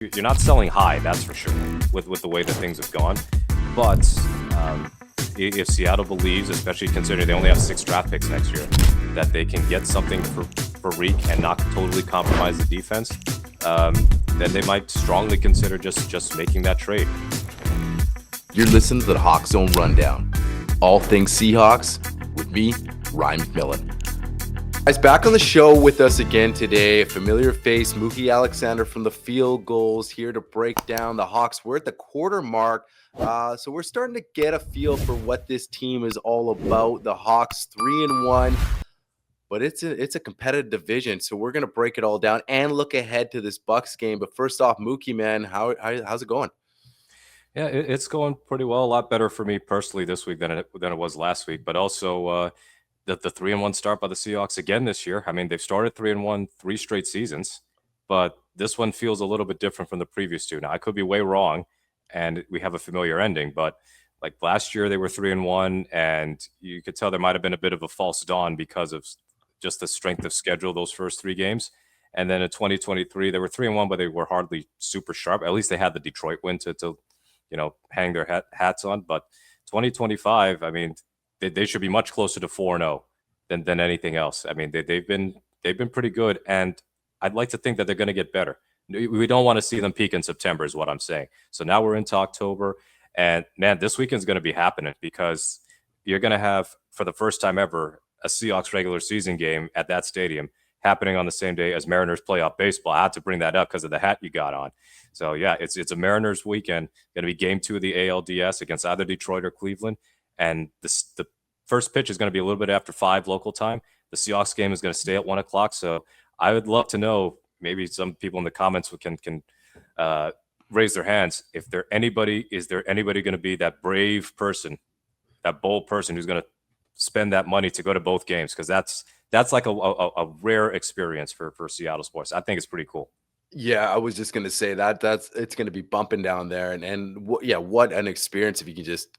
You're not selling high, that's for sure, with the way that things have gone. But if Seattle believes, especially considering they only have 6 draft picks next year, that they can get something for Riq and not totally compromise the defense, then they might strongly consider just making that trade. You're listening to the Hawk Zone Rundown. All things Seahawks with me, Ryan MacMillan. Guys, back on the show with us again today, a familiar face, Mookie Alexander from the Field Goals, here to break down the Hawks. We're at the quarter mark, so we're starting to get a feel for what this team is all about. The Hawks 3-1, but it's a competitive division, so we're going to break it all down and look ahead to this Bucs game. But first off, Mookie, man, how's it going? Yeah, it's going pretty well. A lot better for me personally this week than it was last week. But also the 3-1 start by the Seahawks again this year. I mean, they've started 3-1 3 straight seasons, but this one feels a little bit different from the previous two. Now, I could be way wrong, and we have a familiar ending, but like last year they were 3-1, and you could tell there might have been a bit of a false dawn because of just the strength of schedule those first 3 games. And then in 2023 they were 3-1, but they were hardly super sharp. At least they had the Detroit win to hang their hats on. But 2025, I mean, they should be much closer to 4-0 than anything else. I mean, they've been pretty good, and I'd like to think that they're going to get better. We don't want to see them peak in September, is what I'm saying. So now we're into October, and man, this weekend's going to be happening because you're going to have, for the first time ever, a Seahawks regular season game at that stadium happening on the same day as Mariners playoff baseball. I had to bring that up because of the hat you got on. So yeah, it's a Mariners weekend. Going to be game 2 of the ALDS against either Detroit or Cleveland, and the first pitch is going to be a little bit after 5 local time. The Seahawks game is going to stay at 1 o'clock. So I would love to know, maybe some people in the comments can raise their hands. Is there anybody going to be that brave person, that bold person who's going to spend that money to go to both games? Because that's like a rare experience for Seattle sports. I think it's pretty cool. Yeah, I was just going to say it's going to be bumping down there, and what an experience if you can just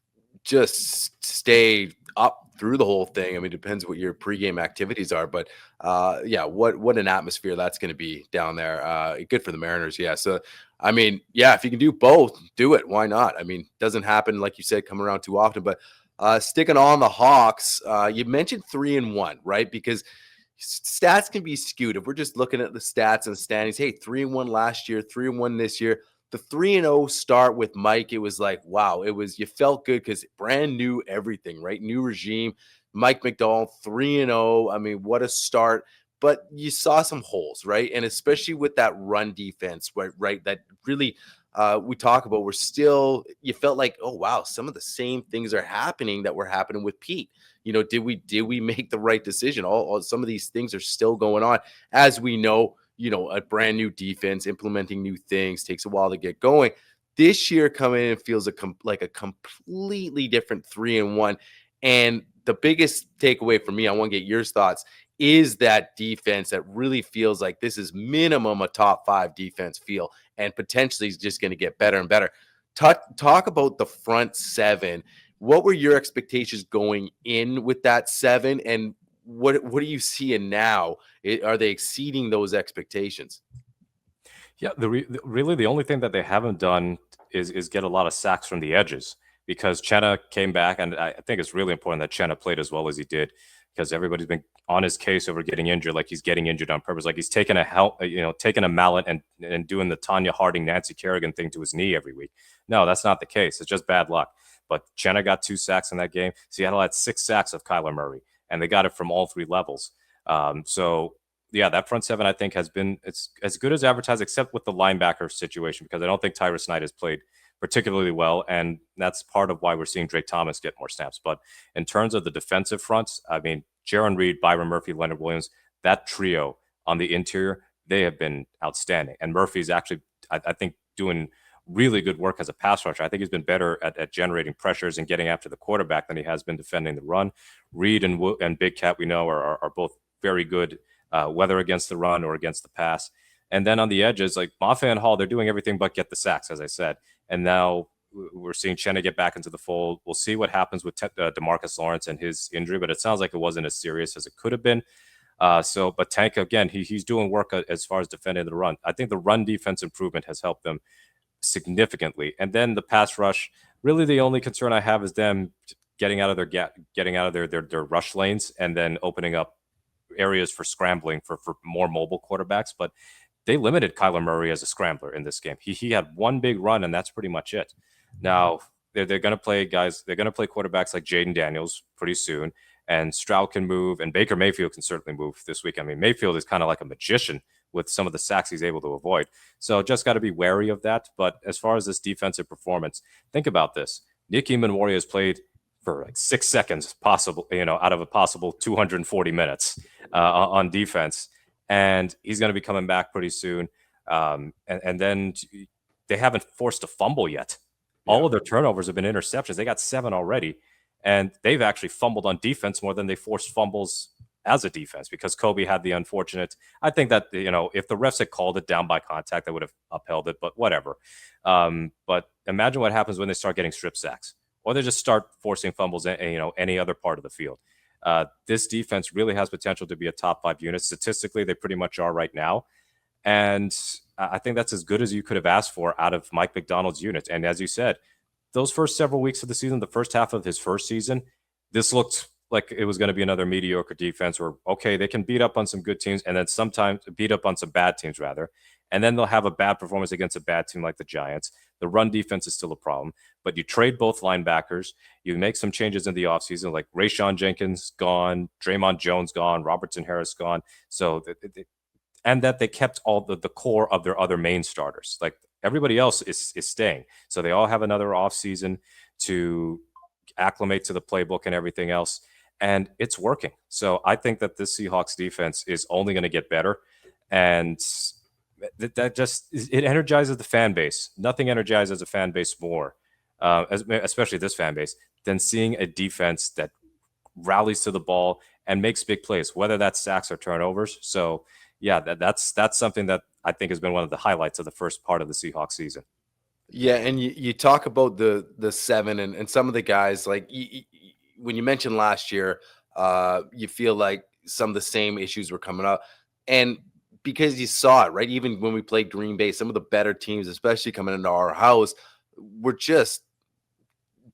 stay up through the whole thing. I mean, it depends what your pregame activities are, but what an atmosphere that's going to be down there. Good for the Mariners. Yeah. So, I mean, yeah, if you can do both, do it. Why not? I mean, doesn't happen, like you said, come around too often, but sticking on the Hawks, you mentioned 3-1, right? Because stats can be skewed. If we're just looking at the stats and the standings, hey, 3-1 last year, 3-1 this year. The 3-0 start with Mike, it was like, wow, you felt good because brand new everything, right? New regime. Mike McDonald, 3-0. I mean, what a start. But you saw some holes, right? And especially with that run defense, right? That really we talk about, you felt like, oh, wow, some of the same things are happening that were happening with Pete. Did we make the right decision? All some of these things are still going on. As we know, a brand new defense, implementing new things takes a while to get going. This year coming in feels like a completely different 3-1. And the biggest takeaway for me, I want to get your thoughts, is that defense that really feels like this is minimum a top 5 defense feel, and potentially is just going to get better and better. Talk about the front 7. What were your expectations going in with that 7, and what are you seeing now? Are they exceeding those expectations? Yeah, really the only thing that they haven't done is get a lot of sacks from the edges, because Chenna came back, and I think it's really important that Chenna played as well as he did, because everybody's been on his case over getting injured, like he's getting injured on purpose, like he's taking a mallet and doing the Tanya Harding, Nancy Kerrigan thing to his knee every week. No, that's not the case. It's just bad luck. But Chenna got 2 sacks in that game. Seattle had 6 sacks of Kyler Murray, and they got it from all 3 levels. So yeah, that front 7 I think it's as good as advertised, except with the linebacker situation, because I don't think Tyrus Knight has played particularly well, and that's part of why we're seeing Drake Thomas get more snaps. But in terms of the defensive fronts, I mean, Jaron Reed, Byron Murphy, Leonard Williams, that trio on the interior, they have been outstanding. And Murphy's actually, I think, doing really good work as a pass rusher. I think he's been better at generating pressures and getting after the quarterback than he has been defending the run. Reed and Big Cat, we know, are both very good, whether against the run or against the pass. And then on the edges, like Maffa and Hall, they're doing everything but get the sacks, as I said. And now we're seeing Chenna get back into the fold. We'll see what happens with DeMarcus Lawrence and his injury, but it sounds like it wasn't as serious as it could have been. But Tank again, he's doing work as far as defending the run. I think the run defense improvement has helped them significantly, and then the pass rush. Really, the only concern I have is them getting out of their rush lanes and then opening up areas for scrambling for more mobile quarterbacks. But they limited Kyler Murray as a scrambler in this game. He had one big run, and that's pretty much it. Now they're going to play guys. They're going to play quarterbacks like Jaden Daniels pretty soon, and Stroud can move, and Baker Mayfield can certainly move this week. I mean, Mayfield is kind of like a magician with some of the sacks he's able to avoid. So just got to be wary of that. But as far as this defensive performance, think about this: Nick Eamon has played for like 6 seconds, possible, out of a possible 240 minutes on defense, and he's going to be coming back pretty soon. And then they haven't forced a fumble yet. All of their turnovers have been interceptions. They got 7 already, and they've actually fumbled on defense more than they forced fumbles as a defense because Kobe had the unfortunate. I think that if the refs had called it down by contact, they would have upheld it. But whatever. But imagine what happens when they start getting strip sacks, or they just start forcing fumbles in any other part of the field. This defense really has potential to be a top 5 unit. Statistically, they pretty much are right now. And I think that's as good as you could have asked for out of Mike McDonald's unit. And as you said, those first several weeks of the season, the first half of his first season, this looked like it was going to be another mediocre defense where, okay, they can beat up on some good teams and then sometimes beat up on some bad teams, rather. And then they'll have a bad performance against a bad team like the Giants. The run defense is still a problem, but you trade both linebackers. You make some changes in the offseason, like Rayshon Jenkins gone, Draymond Jones gone, Robertson Harris gone. So, and that they kept all the core of their other main starters. Like everybody else is staying. So they all have another offseason to acclimate to the playbook and everything else. And it's working. So I think that this Seahawks defense is only going to get better. And that just, it energizes the fan base. Nothing energizes a fan base more, especially this fan base, than seeing a defense that rallies to the ball and makes big plays, whether that's sacks or turnovers. So yeah, that's something that I think has been one of the highlights of the first part of the Seahawks season. Yeah, and you talk about the 7 and some of the guys, like when you mentioned last year, you feel like some of the same issues were coming up. And because you saw it, right? Even when we played Green Bay, some of the better teams, especially coming into our house, were just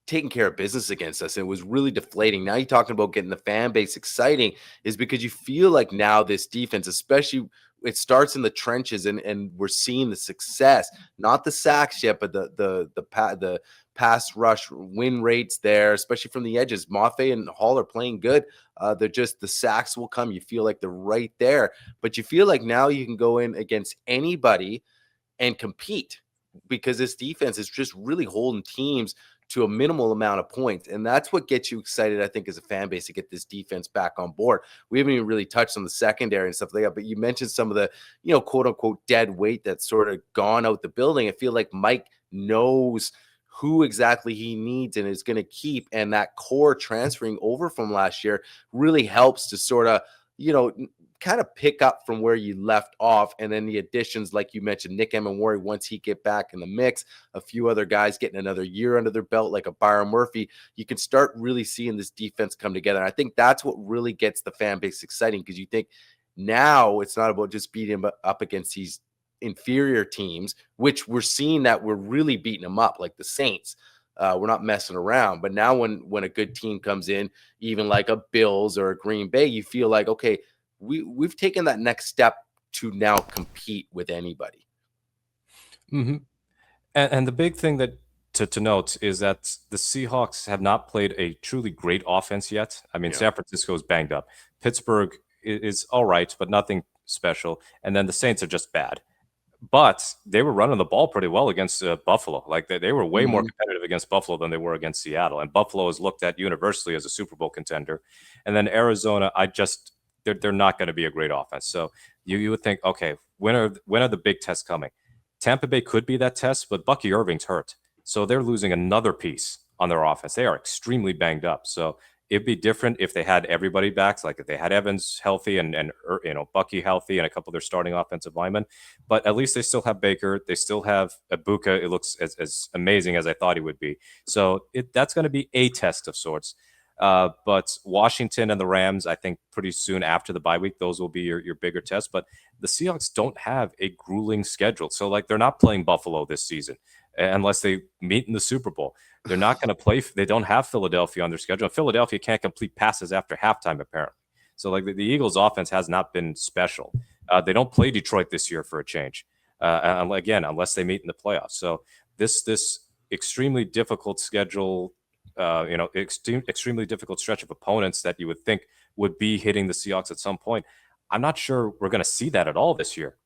taking care of business against us. It was really deflating. Now you're talking about getting the fan base exciting, is because you feel like now this defense, especially it starts in the trenches, and we're seeing the success, not the sacks yet, but the pass rush win rates there, especially from the edges. Mafe and Hall are playing good. They're just, the sacks will come. You feel like they're right there, but you feel like now you can go in against anybody and compete because this defense is just really holding teams to a minimal amount of points. And that's what gets you excited, I think, as a fan base, to get this defense back on board. We haven't even really touched on the secondary and stuff like that, but you mentioned some of the, quote unquote, dead weight that's sort of gone out the building. I feel like Mike knows who exactly he needs and is going to keep. And that core transferring over from last year really helps to sort of, kind of pick up from where you left off. And then the additions, like you mentioned, Nick Eamon, once he get back in the mix, a few other guys getting another year under their belt, like a Byron Murphy, you can start really seeing this defense come together. And I think that's what really gets the fan base exciting, because you think now it's not about just beating them up against these inferior teams, which we're seeing that we're really beating them up, like the Saints. We're not messing around. But now when a good team comes in, even like a Bills or a Green Bay, you feel like, okay, we've taken that next step to now compete with anybody. Mm-hmm. And the big thing that to note is that the Seahawks have not played a truly great offense yet. I mean, San Francisco is banged up. Pittsburgh is all right, but nothing special. And then the Saints are just bad. But they were running the ball pretty well against Buffalo. Like they were way more competitive against Buffalo than they were against Seattle. And Buffalo is looked at universally as a Super Bowl contender. And then Arizona, they're not going to be a great offense. So you would think, okay, when are the big tests coming? Tampa Bay could be that test, but Bucky Irving's hurt. So they're losing another piece on their offense. They are extremely banged up. So it'd be different if they had everybody back, like if they had Evans healthy and Bucky healthy and a couple of their starting offensive linemen. But at least they still have Baker. They still have Ibuka. It looks as amazing as I thought he would be. So that's going to be a test of sorts. But Washington and the Rams, I think pretty soon after the bye week, those will be your bigger tests. But the Seahawks don't have a grueling schedule. So, like, they're not playing Buffalo this season unless they meet in the Super Bowl. They're not going to play. They don't have Philadelphia on their schedule. Philadelphia can't complete passes after halftime, apparently. So, like, the Eagles' offense has not been special. They don't play Detroit this year for a change. Again, unless they meet in the playoffs. So, this extremely difficult schedule, extremely difficult stretch of opponents that you would think would be hitting the Seahawks at some point. I'm not sure we're going to see that at all this year,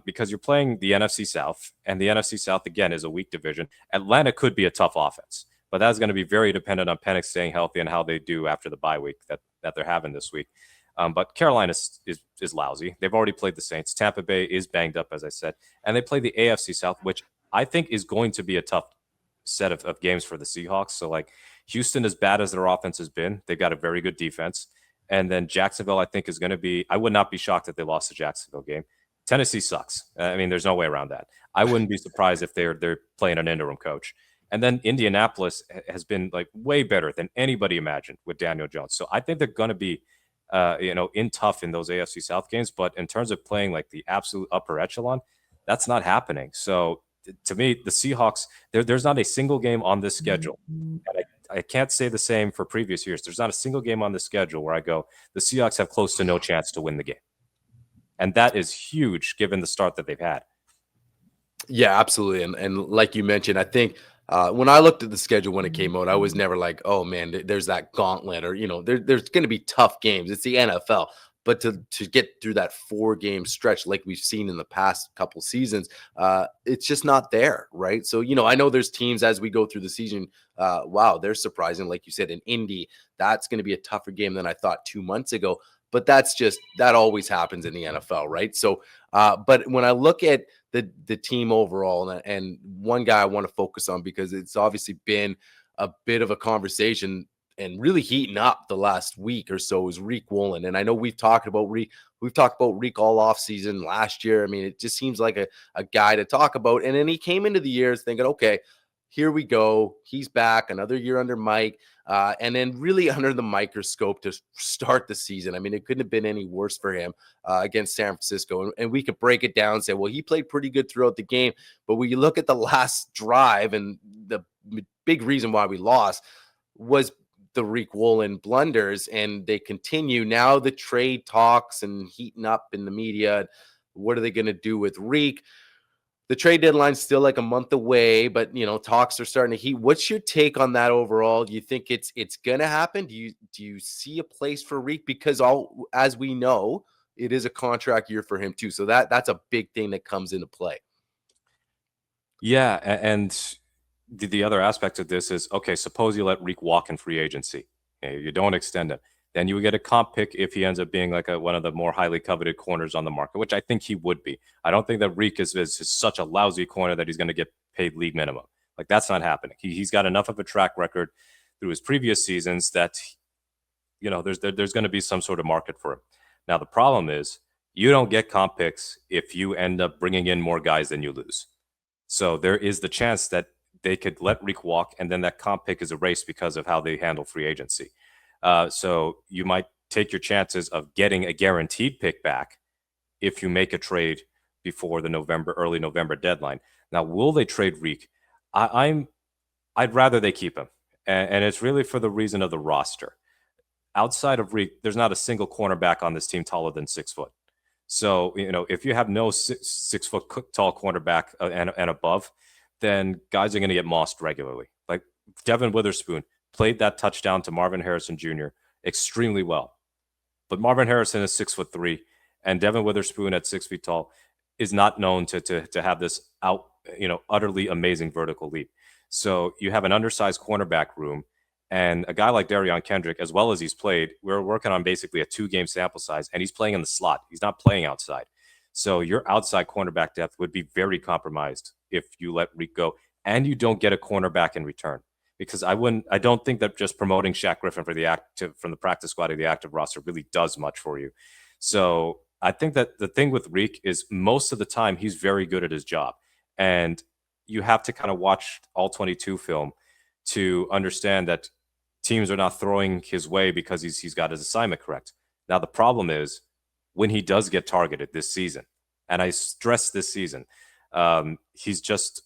because you're playing the NFC South, and the NFC South, again, is a weak division. Atlanta could be a tough offense, but that's going to be very dependent on Penix staying healthy and how they do after the bye week that they're having this week. But Carolina is lousy. They've already played the Saints. Tampa Bay is banged up, as I said, and they play the AFC South, which I think is going to be a tough set of games for the Seahawks. So, like, Houston, as bad as their offense has been, they've got a very good defense. And then Jacksonville, I think, is going to be – I would not be shocked if they lost the Jacksonville game. Tennessee sucks. I mean, there's no way around that. I wouldn't be surprised if they're playing an interim coach. And then Indianapolis has been, like, way better than anybody imagined with Daniel Jones. So I think they're going to be in tough in those AFC South games. But in terms of playing, like, the absolute upper echelon, that's not happening. So to me, the Seahawks, there's not a single game on this schedule. And I can't say the same for previous years. There's not a single game on the schedule where I go, the Seahawks have close to no chance to win the game. And that is huge given the start that they've had. Yeah, absolutely. And like you mentioned, I think when I looked at the schedule when it came out, I was never like, oh man, there's that gauntlet, or there's going to be tough games. It's the NFL, but to get through that 4-game stretch like we've seen in the past couple seasons, it's just not there, right? So I know there's teams as we go through the season. Wow, they're surprising, like you said, in Indy. That's going to be a tougher game than I thought 2 months ago. But that always happens in the NFL, right? So, but when I look at the team overall, and one guy I want to focus on because it's obviously been a bit of a conversation and really heating up the last week or so, is Riq Woolen. And I know we've talked about Riq all off season last year. I mean, it just seems like a guy to talk about. And then he came into the years thinking, okay, here we go. He's back another year under Mike. And then really under the microscope to start the season. I mean, it couldn't have been any worse for him against San Francisco. And we could break it down and say, well, he played pretty good throughout the game. But when you look at the last drive, and the big reason why we lost was the Riq Woolen blunders, and they continue. Now the trade talks and heating up in the media. What are they going to do with Riq? The trade deadline's still like a month away, but talks are starting to heat. What's your take on that overall? Do you think it's gonna happen? Do you see a place for Riq? Because as we know, it is a contract year for him too. So that's a big thing that comes into play. Yeah, and the other aspect of this is, okay, suppose you let Riq walk in free agency. Okay, you don't extend him. Then you would get a comp pick if he ends up being like one of the more highly coveted corners on the market, which I think he would be. I don't think that Riq is such a lousy corner that he's going to get paid league minimum. Like, that's not happening. He's got enough of a track record through his previous seasons that there's going to be some sort of market for him. Now, the problem is you don't get comp picks if you end up bringing in more guys than you lose. So there is the chance that they could let Riq walk, and then that comp pick is erased because of how they handle free agency. So you might take your chances of getting a guaranteed pick back if you make a trade before the early November deadline. Now, will they trade Riq? I'd rather they keep him, and it's really for the reason of the roster. Outside of Riq, there's not a single cornerback on this team taller than 6 foot. So if you have no 6 foot tall cornerback and above, then guys are going to get mossed regularly. Like Devin Witherspoon played that touchdown to Marvin Harrison Jr. extremely well. But Marvin Harrison is 6'3", and Devin Witherspoon at 6 feet tall is not known to have this utterly amazing vertical leap. So you have an undersized cornerback room, and a guy like Darion Kendrick, as well as he's played, we're working on basically a 2-game sample size, and he's playing in the slot. He's not playing outside. So your outside cornerback depth would be very compromised if you let Riq go, and you don't get a cornerback in return. Because I don't think that just promoting Shaq Griffin from the practice squad to the active roster really does much for you. So I think that the thing with Riq is most of the time he's very good at his job. And you have to kind of watch all 22 film to understand that teams are not throwing his way because he's got his assignment correct. Now the problem is when he does get targeted this season, and I stress this season, he's just,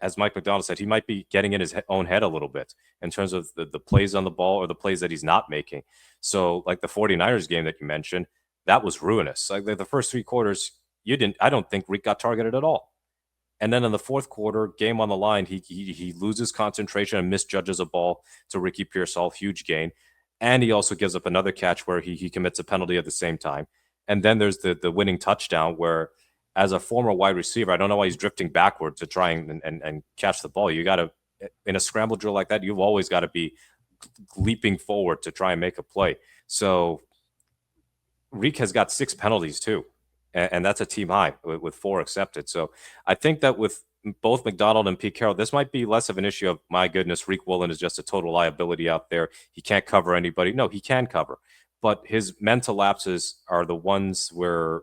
as Mike McDonald said, he might be getting in his own head a little bit in terms of the plays on the ball or the plays that he's not making. So like the 49ers game that you mentioned, that was ruinous. Like the first 3 quarters, I don't think Riq got targeted at all. And then in the fourth quarter, game on the line, he loses concentration and misjudges a ball to Ricky Pearsall, huge gain. And he also gives up another catch where he commits a penalty at the same time. And then there's the winning touchdown where, as a former wide receiver, I don't know why he's drifting backward to try and catch the ball. You got to, in a scramble drill like that, you've always got to be leaping forward to try and make a play. So Riq has got 6 penalties too, and that's a team high with 4 accepted. So I think that with both McDonald and Pete Carroll, this might be less of an issue of, my goodness, Riq Woolen is just a total liability out there. He can't cover anybody. No, he can cover. But his mental lapses are the ones where,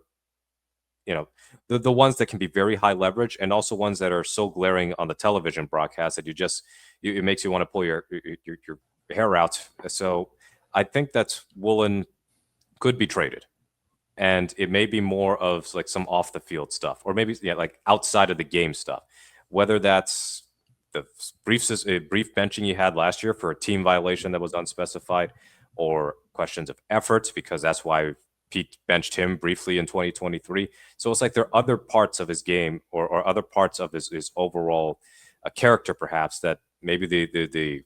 the ones that can be very high leverage, and also ones that are so glaring on the television broadcast that it makes you want to pull your hair out. So I think that Woolen could be traded, and it may be more of like some off the field stuff, or maybe like outside of the game stuff, whether that's the brief benching you had last year for a team violation that was unspecified, or questions of efforts, because that's why Pete benched him briefly in 2023. So it's like there are other parts of his game, or other parts of his overall character, perhaps, that maybe the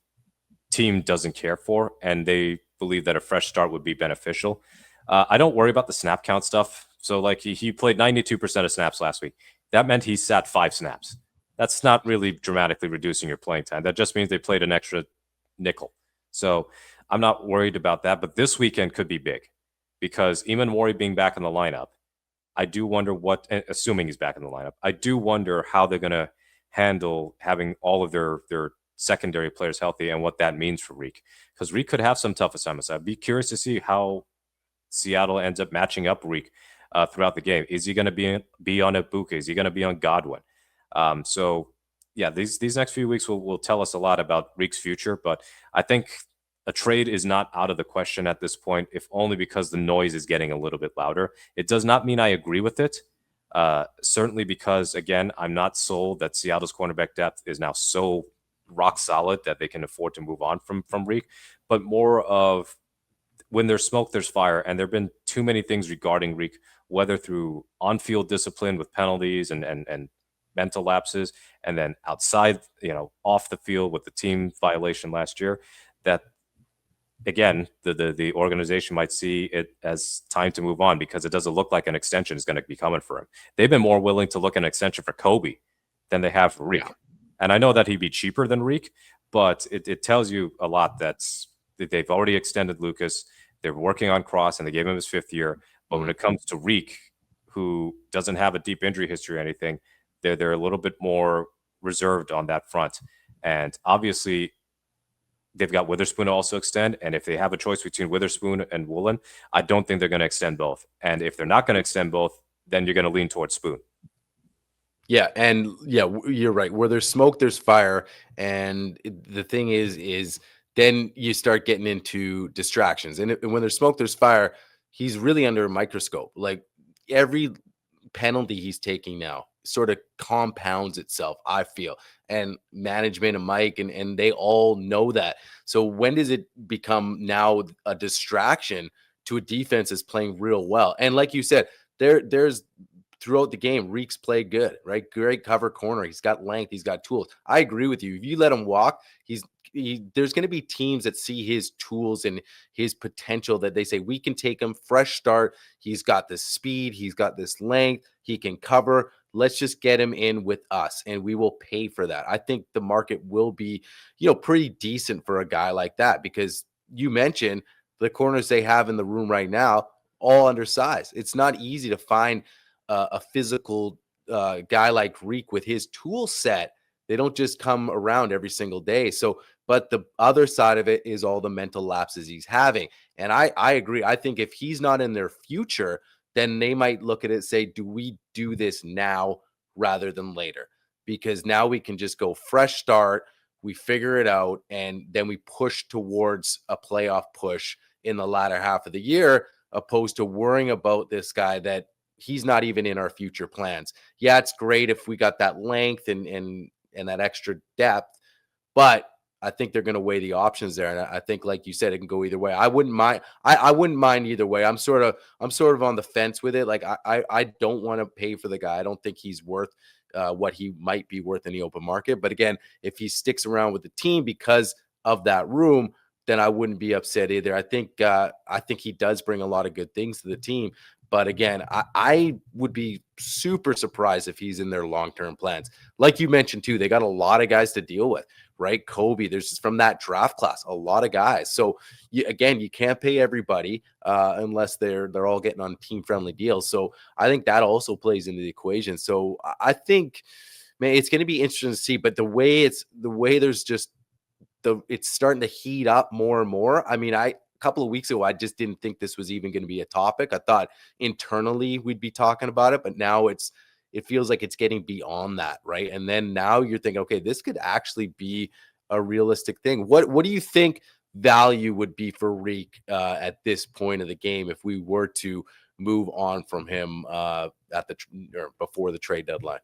team doesn't care for, and they believe that a fresh start would be beneficial. I don't worry about the snap count stuff. So like he played 92% of snaps last week. That meant he sat 5 snaps. That's not really dramatically reducing your playing time. That just means they played an extra nickel. So I'm not worried about that. But this weekend could be big, because Eamon Warrior being back in the lineup, I do wonder assuming he's back in the lineup, I do wonder how they're going to handle having all of their secondary players healthy, and what that means for Riq. Because Riq could have some tough assignments. I'd be curious to see how Seattle ends up matching up Riq throughout the game. Is he going to be on Ibuka? Is he going to be on Godwin? So yeah, these next few weeks will tell us a lot about Riq's future. But I think a trade is not out of the question at this point, if only because the noise is getting a little bit louder. It does not mean I agree with it. Certainly because, again, I'm not sold that Seattle's cornerback depth is now so rock solid that they can afford to move on from Riq, but more of, when there's smoke, there's fire. And there have been too many things regarding Riq, whether through on-field discipline with penalties and mental lapses, and then outside, off the field with the team violation last year, that, again, the organization might see it as time to move on, because it doesn't look like an extension is going to be coming for him. They've been more willing to look at an extension for Kobe than they have for Riq. Yeah. And I know that he'd be cheaper than Riq, but it tells you a lot that they've already extended Lucas. They're working on Cross, and they gave him his 5th year. But when it comes to Riq, who doesn't have a deep injury history or anything, they're a little bit more reserved on that front. And obviously, they've got Witherspoon to also extend. And if they have a choice between Witherspoon and Woolen, I don't think they're going to extend both. And if they're not going to extend both, then you're going to lean towards Spoon. Yeah, and you're right. Where there's smoke, there's fire. And the thing is then you start getting into distractions. And when there's smoke, there's fire. He's really under a microscope. Like, every penalty he's taking now sort of compounds itself, I feel. And management and Mike and they all know that. So when does it become now a distraction to a defense that's playing real well? And like you said, there's throughout the game, Riq's played good, right? Great cover corner. He's got length. He's got tools. I agree with you. If you let him walk, there's going to be teams that see his tools and his potential, that they say, we can take him, fresh start. He's got this speed. He's got this length. He can cover. Let's just get him in with us, and we will pay for that. I think the market will be, pretty decent for a guy like that, because you mentioned the corners they have in the room right now, all undersized. It's not easy to find a physical guy like Riq with his tool set. They don't just come around every single day. So, but the other side of it is all the mental lapses he's having. And I agree. I think if he's not in their future, then they might look at it and say, do we do this now rather than later? Because now we can just go fresh start. we figure it out, and then we push towards a playoff push in the latter half of the year, opposed to worrying about this guy that he's not even in our future plans. Yeah, it's great if we got that length and that extra depth, but I think they're going to weigh the options there, and I think, like you said, it can go either way. I wouldn't mind. I wouldn't mind either way. I'm sort of on the fence with it. Like I don't want to pay for the guy. I don't think he's worth what he might be worth in the open market. But again, if he sticks around with the team because of that room, then I wouldn't be upset either. I think he does bring a lot of good things to the team. But again, I would be super surprised if he's in their long-term plans. Like you mentioned too, they got a lot of guys to deal with, right? Kobe, there's just from that draft class, a lot of guys. So you can't pay everybody unless they're all getting on team-friendly deals. So I think that also plays into the equation. So I think, man, it's going to be interesting to see. But the way there's just it's starting to heat up more and more. I mean, a couple of weeks ago, I just didn't think this was even going to be a topic. I thought internally we'd be talking about it, but now it feels like it's getting beyond that, right? And then now you're thinking, okay, this could actually be a realistic thing. What do you think value would be for Riq at this point of the game if we were to move on from him or before the trade deadline?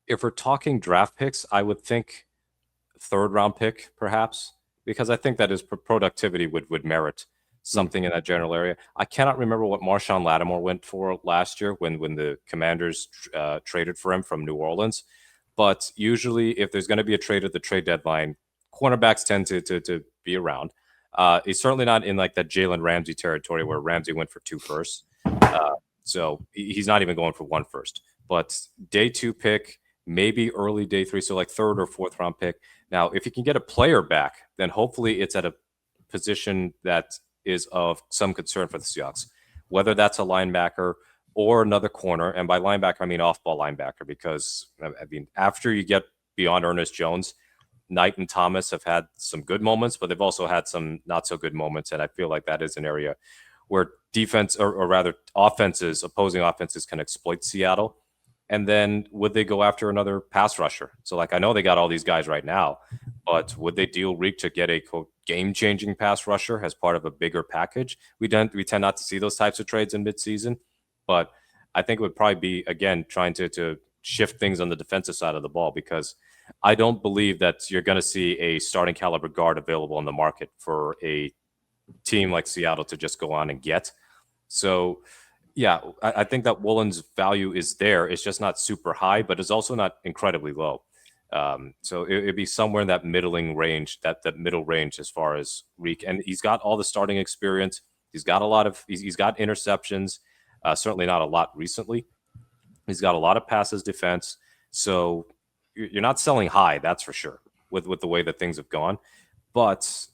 If we're talking draft picks, I would think third round pick, perhaps, because I think that his productivity would merit something in that general area. I cannot remember what Marshawn Lattimore went for last year when the Commanders traded for him from New Orleans. But usually, if there's going to be a trade at the trade deadline, cornerbacks tend to be around. He's certainly not in like that Jalen Ramsey territory where Ramsey went for 2 firsts. So he's not even going for 1 first. But day 2 pick, maybe early day 3, so like 3rd or 4th round pick. Now, if you can get a player back, then hopefully it's at a position that is of some concern for the Seahawks, whether that's a linebacker or another corner. And by linebacker, I mean off-ball linebacker, because I mean, after you get beyond Ernest Jones, Knight and Thomas have had some good moments, but they've also had some not so good moments. And I feel like that is an area where defense, or rather opposing offenses can exploit Seattle. And then would they go after another pass rusher? So, like, I know they got all these guys right now, but would they deal Riq to get a quote game-changing pass rusher as part of a bigger package? We tend not to see those types of trades in midseason, but I think it would probably be, again, trying to shift things on the defensive side of the ball, because I don't believe that you're going to see a starting caliber guard available on the market for a team like Seattle to just go on and get. So, yeah, I think that Woolen's value is there. It's just not super high, but it's also not incredibly low. So it'd be somewhere in that middling range, that middle range as far as Riq. And he's got all the starting experience. He's got he's got interceptions. Certainly not a lot recently. He's got a lot of passes defense. So you're not selling high, that's for sure, with the way that things have gone. But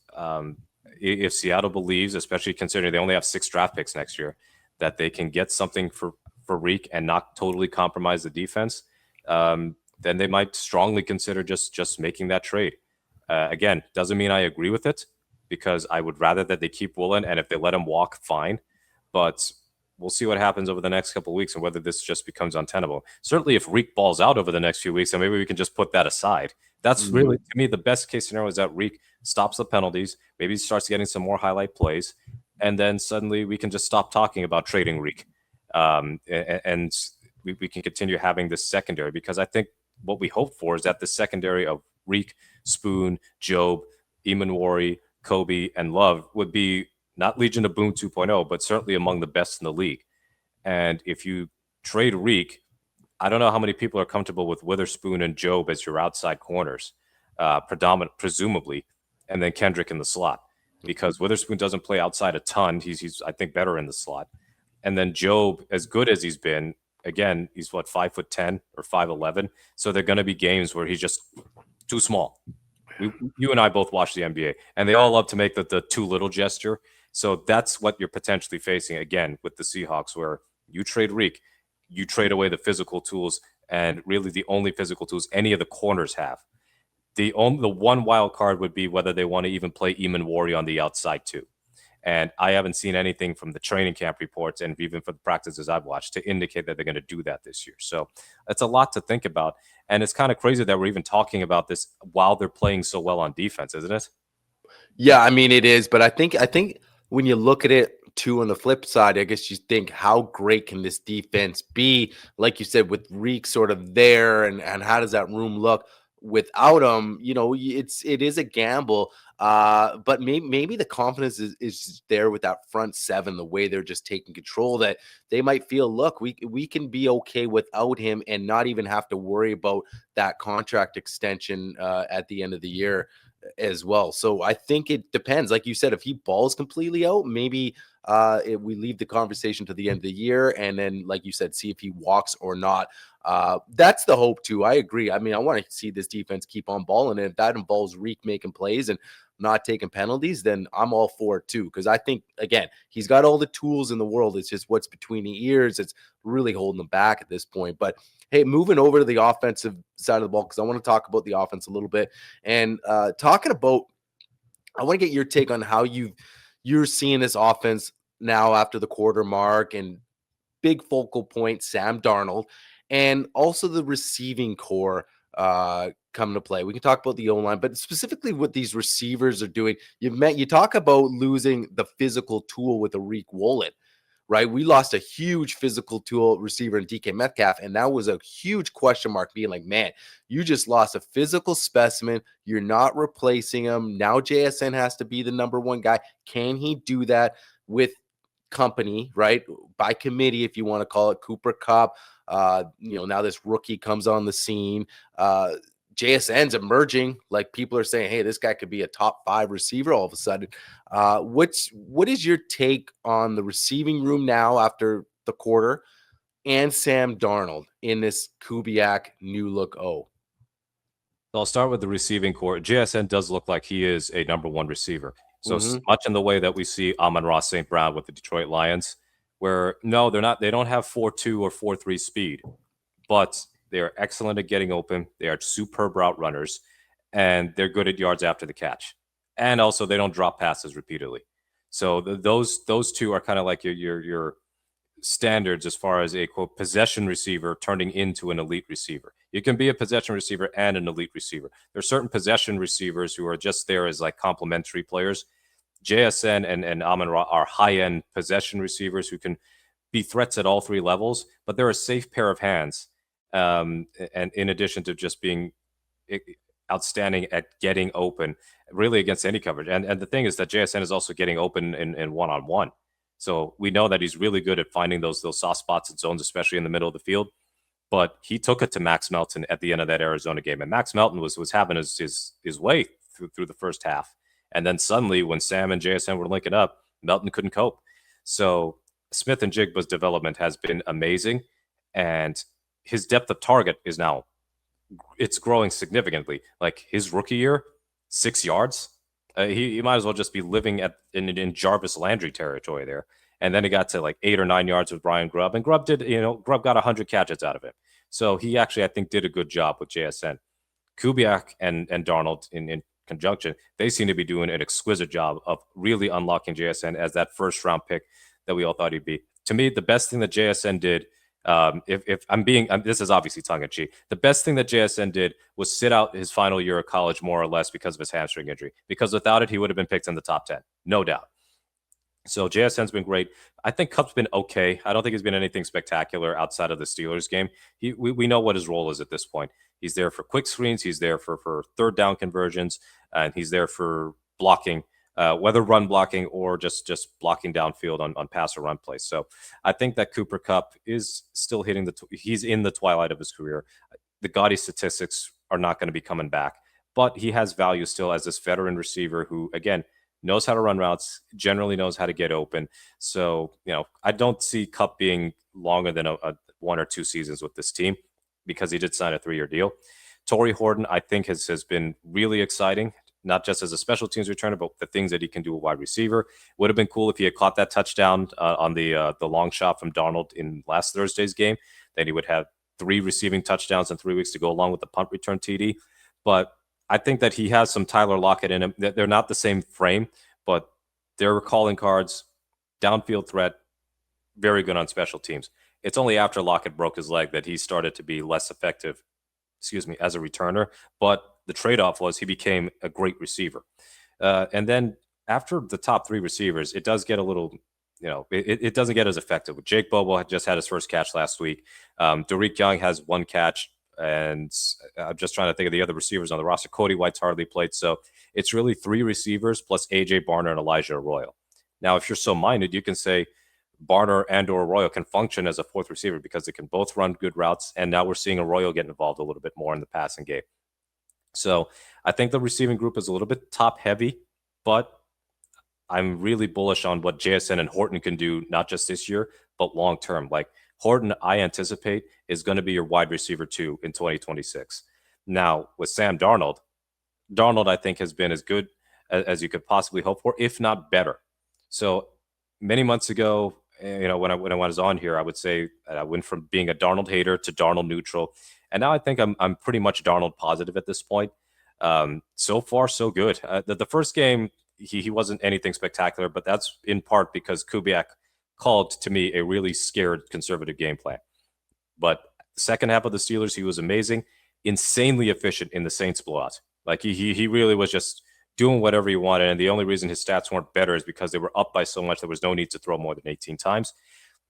if Seattle believes, especially considering they only have 6 draft picks next year, that they can get something for Riq and not totally compromise the defense, then they might strongly consider just making that trade. Again, doesn't mean I agree with it, because I would rather that they keep Woolen, and if they let him walk, fine. But we'll see what happens over the next couple of weeks and whether this just becomes untenable. Certainly, if Riq balls out over the next few weeks, then maybe we can just put that aside. That's really, to me, the best case scenario is that Riq stops the penalties, maybe starts getting some more highlight plays, and then suddenly we can just stop talking about trading Riq, and we can continue having this secondary, because I think what we hope for is that the secondary of Riq, Spoon, Job, Eamon, Kobe, and Love would be not Legion of Boom 2.0, but certainly among the best in the league. And if you trade Riq, I don't know how many people are comfortable with Witherspoon and Job as your outside corners, presumably, and then Kendrick in the slot, because Witherspoon doesn't play outside a ton. He's I think better in the slot. And then Job, as good as he's been, again, he's what, 5'10" or 5'11". So there are going to be games where he's just too small. You and I both watch the NBA, and they all love to make the too little gesture. So that's what you're potentially facing again with the Seahawks, where you trade Riq, you trade away the physical tools, and really the only physical tools any of the corners have. The one wild card would be whether they want to even play Eamon on the outside too. And I haven't seen anything from the training camp reports and even for the practices I've watched to indicate that they're going to do that this year. So that's a lot to think about. And it's kind of crazy that we're even talking about this while they're playing so well on defense, isn't it? Yeah, I mean it is, but I think when you look at it too on the flip side, I guess you think how great can this defense be? Like you said, with Reek sort of there, and how does that room look without him? You know, it is a gamble. But maybe the confidence is there with that front seven, the way they're just taking control, that they might feel, look, we can be okay without him and not even have to worry about that contract extension at the end of the year as well. So I think it depends. Like you said, if he balls completely out, maybe we leave the conversation to the end of the year, and then, like you said, see if he walks or not. That's the hope too. I agree. I mean, I want to see this defense keep on balling, and if that involves Reek making plays and not taking penalties, then I'm all for it too. Because I think, again, he's got all the tools in the world. It's just what's between the ears. It's really holding him back at this point. But hey, moving over to the offensive side of the ball, because I want to talk about the offense a little bit, and talking about, I want to get your take on how you're seeing this offense now after the quarter mark, and big focal point, Sam Darnold, and also the receiving core come to play. We can talk about the O-line, but specifically what these receivers are doing. You talk about losing the physical tool with a Riq Woolen, right? We lost a huge physical tool receiver in DK Metcalf, and that was a huge question mark, being like, man, you just lost a physical specimen. You're not replacing him. Now JSN has to be the number one guy. Can he do that with company, right? By committee, if you want to call it. Cooper Kupp, now this rookie comes on the scene. JSN's emerging. Like, people are saying, hey, this guy could be a top 5 receiver all of a sudden. What is your take on the receiving room now after the quarter, and Sam Darnold in this Kubiak new look O? So I'll start with the receiving core. JSN does look like he is a number one receiver. So Mm-hmm. much in the way that we see Amon-Ra St. Brown with the Detroit Lions, where no, they're not. They don't have 4.2 or 4.3 speed, but they are excellent at getting open. They are superb route runners, and they're good at yards after the catch. And also, they don't drop passes repeatedly. So those two are kind of like your standards as far as a quote possession receiver turning into an elite receiver. You can be a possession receiver and an elite receiver. There are certain possession receivers who are just there as like complementary players. JSN and Amon-Ra are high-end possession receivers who can be threats at all 3 levels, but they're a safe pair of hands. And in addition to just being outstanding at getting open, really against any coverage. And the thing is that JSN is also getting open in one-on-one. So we know that he's really good at finding those soft spots and zones, especially in the middle of the field. But he took it to Max Melton at the end of that Arizona game, and Max Melton was having his way through the first half. And then suddenly, when Sam and JSN were linking up, Melton couldn't cope. So Smith and Jigba's development has been amazing, and his depth of target is now it's growing significantly. Like his rookie year, 6 yards. He might as well just be living in Jarvis Landry territory there. And then he got to like 8 or 9 yards with Brian Grubb, and Grubb got 100 catches out of it. So he actually, I think, did a good job with JSN. Kubiak and Darnold in conjunction, they seem to be doing an exquisite job of really unlocking JSN as that first round pick that we all thought he'd be. To me, the best thing that JSN did, if I'm being, this is obviously tongue in cheek, the best thing that JSN did was sit out his final year of college more or less because of his hamstring injury. Because without it, he would have been picked in the top 10, no doubt. So JSN's been great. I think Kupp's been okay. I don't think he's been anything spectacular outside of the Steelers game. We know what his role is at this point. He's there for quick screens. He's there for third down conversions, and he's there for blocking, whether run blocking or just blocking downfield on pass or run plays. So I think that Cooper Kupp is still hitting he's in the twilight of his career. The gaudy statistics are not going to be coming back, but he has value still as this veteran receiver who, again, knows how to run routes, generally knows how to get open. So, I don't see Kupp being longer than a 1 or 2 seasons with this team because he did sign a 3-year deal. Torrey Horton, I think, has been really exciting, not just as a special teams returner, but the things that he can do a wide receiver. Would have been cool if he had caught that touchdown on the long shot from Darnold in last Thursday's game. Then he would have 3 receiving touchdowns in 3 weeks to go along with the punt return TD. But I think that he has some Tyler Lockett in him. They're not the same frame, but Their calling cards, downfield threat, very good on special teams. It's only after Lockett broke his leg that he started to be less effective, as a returner. But the trade-off was he became a great receiver. And then after the top three receivers, it does get a little, it doesn't get as effective. Jake Bobo had just had his first catch last week. Dareke Young has one catch, and I'm just trying to think of the other receivers on the roster. Cody White's hardly played. So it's really three receivers plus A.J. Barner and Elijah Arroyo. Now, if you're so minded, you can say Barner and or Arroyo can function as a fourth receiver because they can both run good routes. And now we're seeing Arroyo get involved a little bit more in the passing game. So I think the receiving group is a little bit top heavy, but I'm really bullish on what JSN and Horton can do, not just this year, but long term. Like Horton, I anticipate is going to be your wide receiver 2 in 2026. Now, with Sam Darnold, I think has been as good as you could possibly hope for, if not better. So many months ago, when I was on here, I would say I went from being a Darnold hater to Darnold neutral, and now I think I'm pretty much Darnold positive at this point. So far, so good. The first game, he wasn't anything spectacular, but that's in part because Kubiak called to me a really scared conservative game plan. But the second half of the Steelers, he was amazing, insanely efficient in the Saints blowout. Like he really was just doing whatever he wanted, and the only reason his stats weren't better is because they were up by so much there was no need to throw more than 18 times.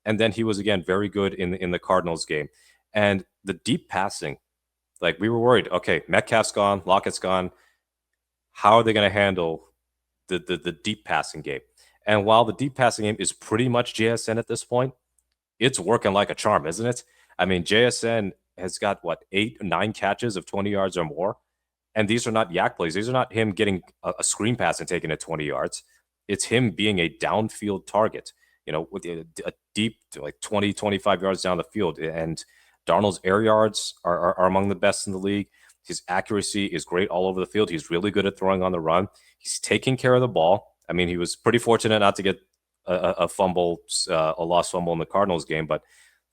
And then he was again very good in the Cardinals game. And the deep passing, like we were worried, okay, Metcalf's gone, Lockett's gone. How are they going to handle the deep passing game? And while the deep passing game is pretty much JSN at this point, it's working like a charm, isn't it? I mean, JSN has got 8 or 9 catches of 20 yards or more. And these are not yak plays. These are not him getting a screen pass and taking it 20 yards. It's him being a downfield target, with a deep, like 20, 25 yards down the field. And Darnold's air yards are among the best in the league. His accuracy is great all over the field. He's really good at throwing on the run. He's taking care of the ball. I mean, he was pretty fortunate not to get a lost fumble in the Cardinals game, but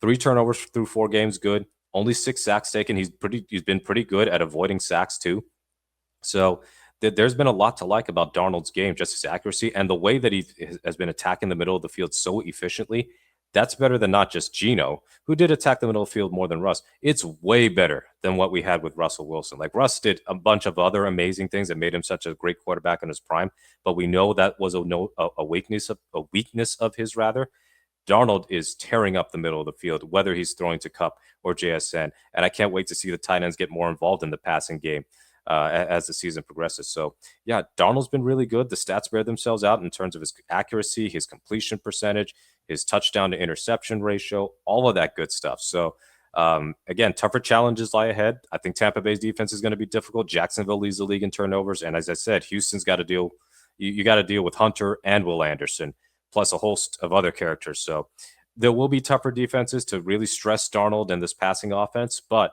3 turnovers through 4 games, good. Only 6 sacks taken. He's been pretty good at avoiding sacks too. So there's been a lot to like about Darnold's game, just his accuracy and the way that he has been attacking the middle of the field so efficiently. That's better than not just Geno, who did attack the middle of the field more than Russ. It's way better than what we had with Russell Wilson. Like Russ did a bunch of other amazing things that made him such a great quarterback in his prime, but we know that was a weakness of his rather. Darnold is tearing up the middle of the field, whether he's throwing to Kupp or JSN. And I can't wait to see the tight ends get more involved in the passing game as the season progresses. So, yeah, Darnold's been really good. The stats bear themselves out in terms of his accuracy, his completion percentage, his touchdown to interception ratio, all of that good stuff. So, again, tougher challenges lie ahead. I think Tampa Bay's defense is going to be difficult. Jacksonville leads the league in turnovers. And as I said, Houston's got to deal. You got to deal with Hunter and Will Anderson, plus a host of other characters. So there will be tougher defenses to really stress Darnold and this passing offense. But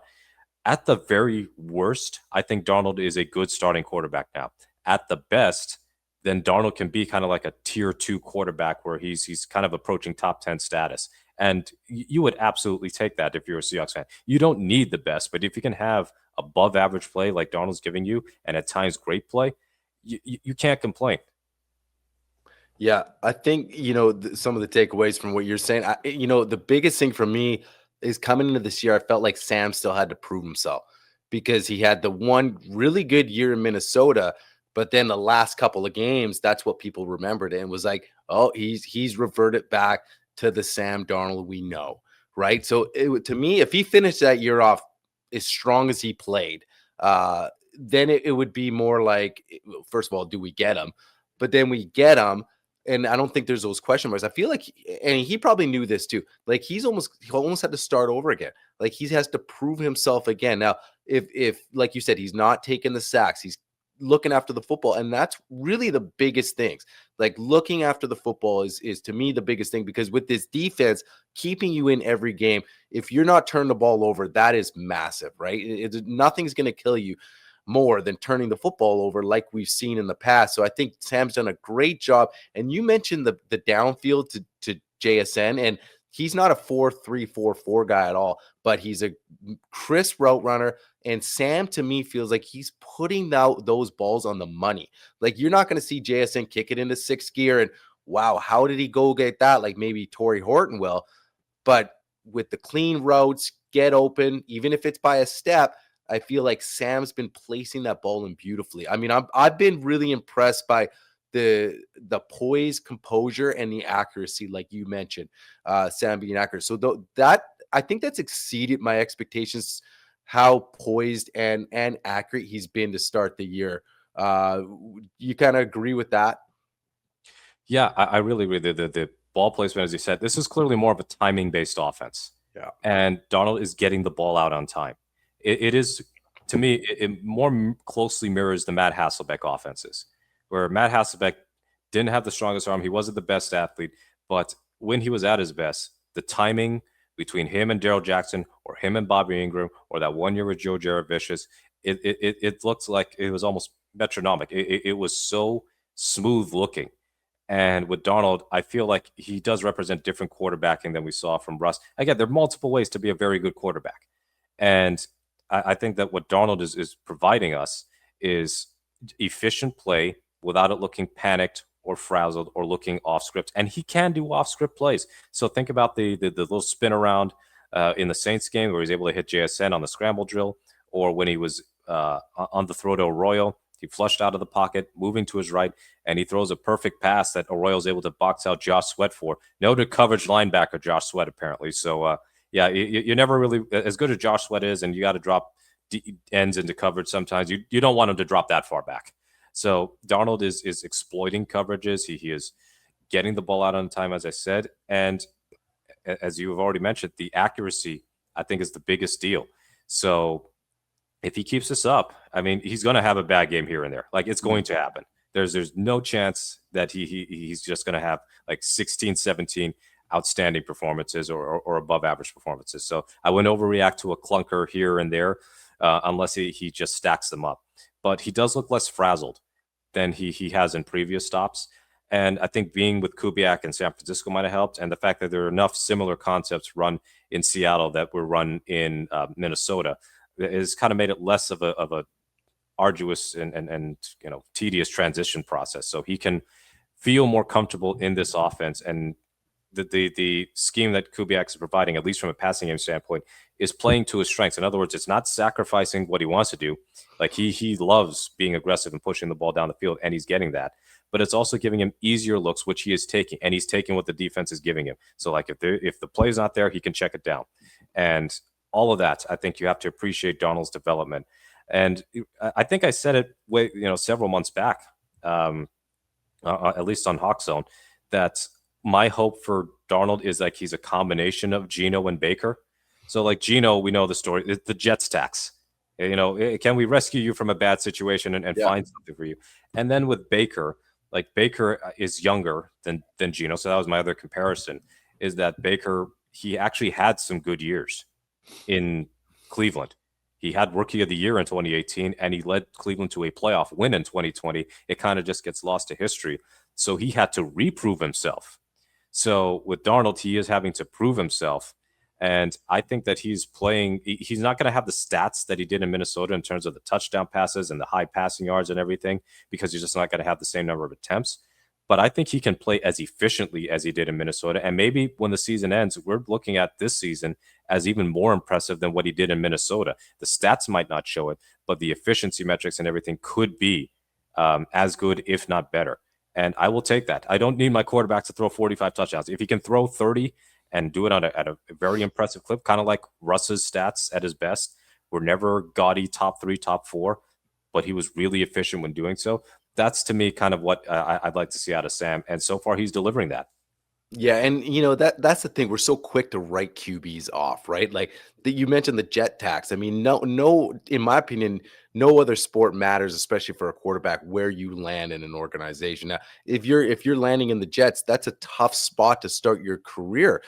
at the very worst, I think Darnold is a good starting quarterback now. At the best, then Darnold can be kind of like a tier 2 quarterback where he's kind of approaching top 10 status. And you would absolutely take that if you're a Seahawks fan. You don't need the best, but if you can have above average play like Darnold's giving you, and at times great play, you can't complain. Yeah, I think, some of the takeaways from what you're saying, the biggest thing for me is coming into this year, I felt like Sam still had to prove himself because he had the one really good year in Minnesota, but then the last couple of games, that's what people remembered and was like, oh, he's reverted back to the Sam Darnold we know, right? So to me, if he finished that year off as strong as he played, then it would be more like, first of all, do we get him? But then we get him. And I don't think there's those question marks. I feel like, and he probably knew this too. Like he almost had to start over again. Like he has to prove himself again. Now, if like you said, he's not taking the sacks, he's looking after the football, and that's really the biggest things. Like looking after the football is to me the biggest thing, because with this defense keeping you in every game, if you're not turning the ball over, that is massive, right? Nothing's going to kill you more than turning the football over like we've seen in the past. So I think Sam's done a great job. And you mentioned the downfield to JSN, and he's not a 4-3-4-4 guy at all, but he's a crisp route runner. And Sam, to me, feels like he's putting out those balls on the money. Like, you're not going to see JSN kick it into sixth gear and, wow, how did he go get that? Like maybe Torrey Horton will. But with the clean routes, get open, even if it's by a step, I feel like Sam's been placing that ball in beautifully. I mean, I've been really impressed by the poise, composure, and the accuracy, like you mentioned, Sam being accurate. So that I think that's exceeded my expectations. How poised and accurate he's been to start the year. You kind of agree with that? Yeah, I really, really the ball placement, as you said, this is clearly more of a timing based offense. Yeah. And Darnold is getting the ball out on time. It is, to me, it more closely mirrors the Matt Hasselbeck offenses, where Matt Hasselbeck didn't have the strongest arm. He wasn't the best athlete, but when he was at his best, the timing between him and Daryl Jackson, or him and Bobby Ingram, or that 1 year with Joe Jaravicious, it looked like it was almost metronomic. It was so smooth looking. And with Darnold, I feel like he does represent different quarterbacking than we saw from Russ. Again, there are multiple ways to be a very good quarterback. And I think that what Darnold is providing us is efficient play without it looking panicked or frazzled or looking off script. And he can do off script plays. So think about the little spin around in the Saints game where he was able to hit JSN on the scramble drill, or when he was on the throw to Arroyo. He flushed out of the pocket, moving to his right, and he throws a perfect pass that Arroyo's able to box out Josh Sweat for. Noted coverage linebacker Josh Sweat, apparently. So, yeah, you never really, as good as Josh Sweat is, and you got to drop ends into coverage sometimes, you don't want him to drop that far back. So Darnold is exploiting coverages. He is getting the ball out on time, as I said. And as you have already mentioned, the accuracy, I think, is the biggest deal. So if he keeps this up, I mean, he's going to have a bad game here and there. Like, it's going to happen. There's no chance that he's just going to have like 16, 17 outstanding performances or above average performances. So I wouldn't overreact to a clunker here and there unless he just stacks them up. But he does look less frazzled than he has in previous stops. And I think being with Kubiak in San Francisco might have helped. And the fact that there are enough similar concepts run in Seattle that were run in Minnesota has kind of made it less of a arduous and tedious transition process. So he can feel more comfortable in this offense. And the scheme that Kubiak is providing, at least from a passing game standpoint, is playing to his strengths. In other words, it's not sacrificing what he wants to do. Like he loves being aggressive and pushing the ball down the field, and he's getting that. But it's also giving him easier looks, which he is taking, and he's taking what the defense is giving him. So like if the play's not there, he can check it down. And all of that, I think you have to appreciate Darnold's development. And I think I said it several months back, at least on Hawk Zone, that my hope for Darnold is like he's a combination of Geno and Baker. So like Geno, we know the story, the Jets tax. Can we rescue you from a bad situation and find something for you? And then with Baker, like Baker is younger than Geno. So that was my other comparison, is that Baker, he actually had some good years in Cleveland. He had Rookie of the Year in 2018, and he led Cleveland to a playoff win in 2020. It kind of just gets lost to history. So he had to reprove himself. So with Darnold, he is having to prove himself. And I think that he's not going to have the stats that he did in Minnesota in terms of the touchdown passes and the high passing yards and everything, because he's just not going to have the same number of attempts. But I think he can play as efficiently as he did in Minnesota. And maybe when the season ends, we're looking at this season as even more impressive than what he did in Minnesota. The stats might not show it, but the efficiency metrics and everything could be as good, if not better. And I will take that. I don't need my quarterback to throw 45 touchdowns. If he can throw 30 and do it at a very impressive clip, kind of like Russ's stats at his best, were never gaudy top 3, top 4, but he was really efficient when doing so. That's, to me, kind of what I'd like to see out of Sam. And so far, he's delivering that. Yeah, and that's the thing. We're so quick to write QBs off, right? Like you mentioned the jet tax. I mean, no, in my opinion, no other sport matters, especially for a quarterback, where you land in an organization. Now, if you're landing in the Jets, that's a tough spot to start your career.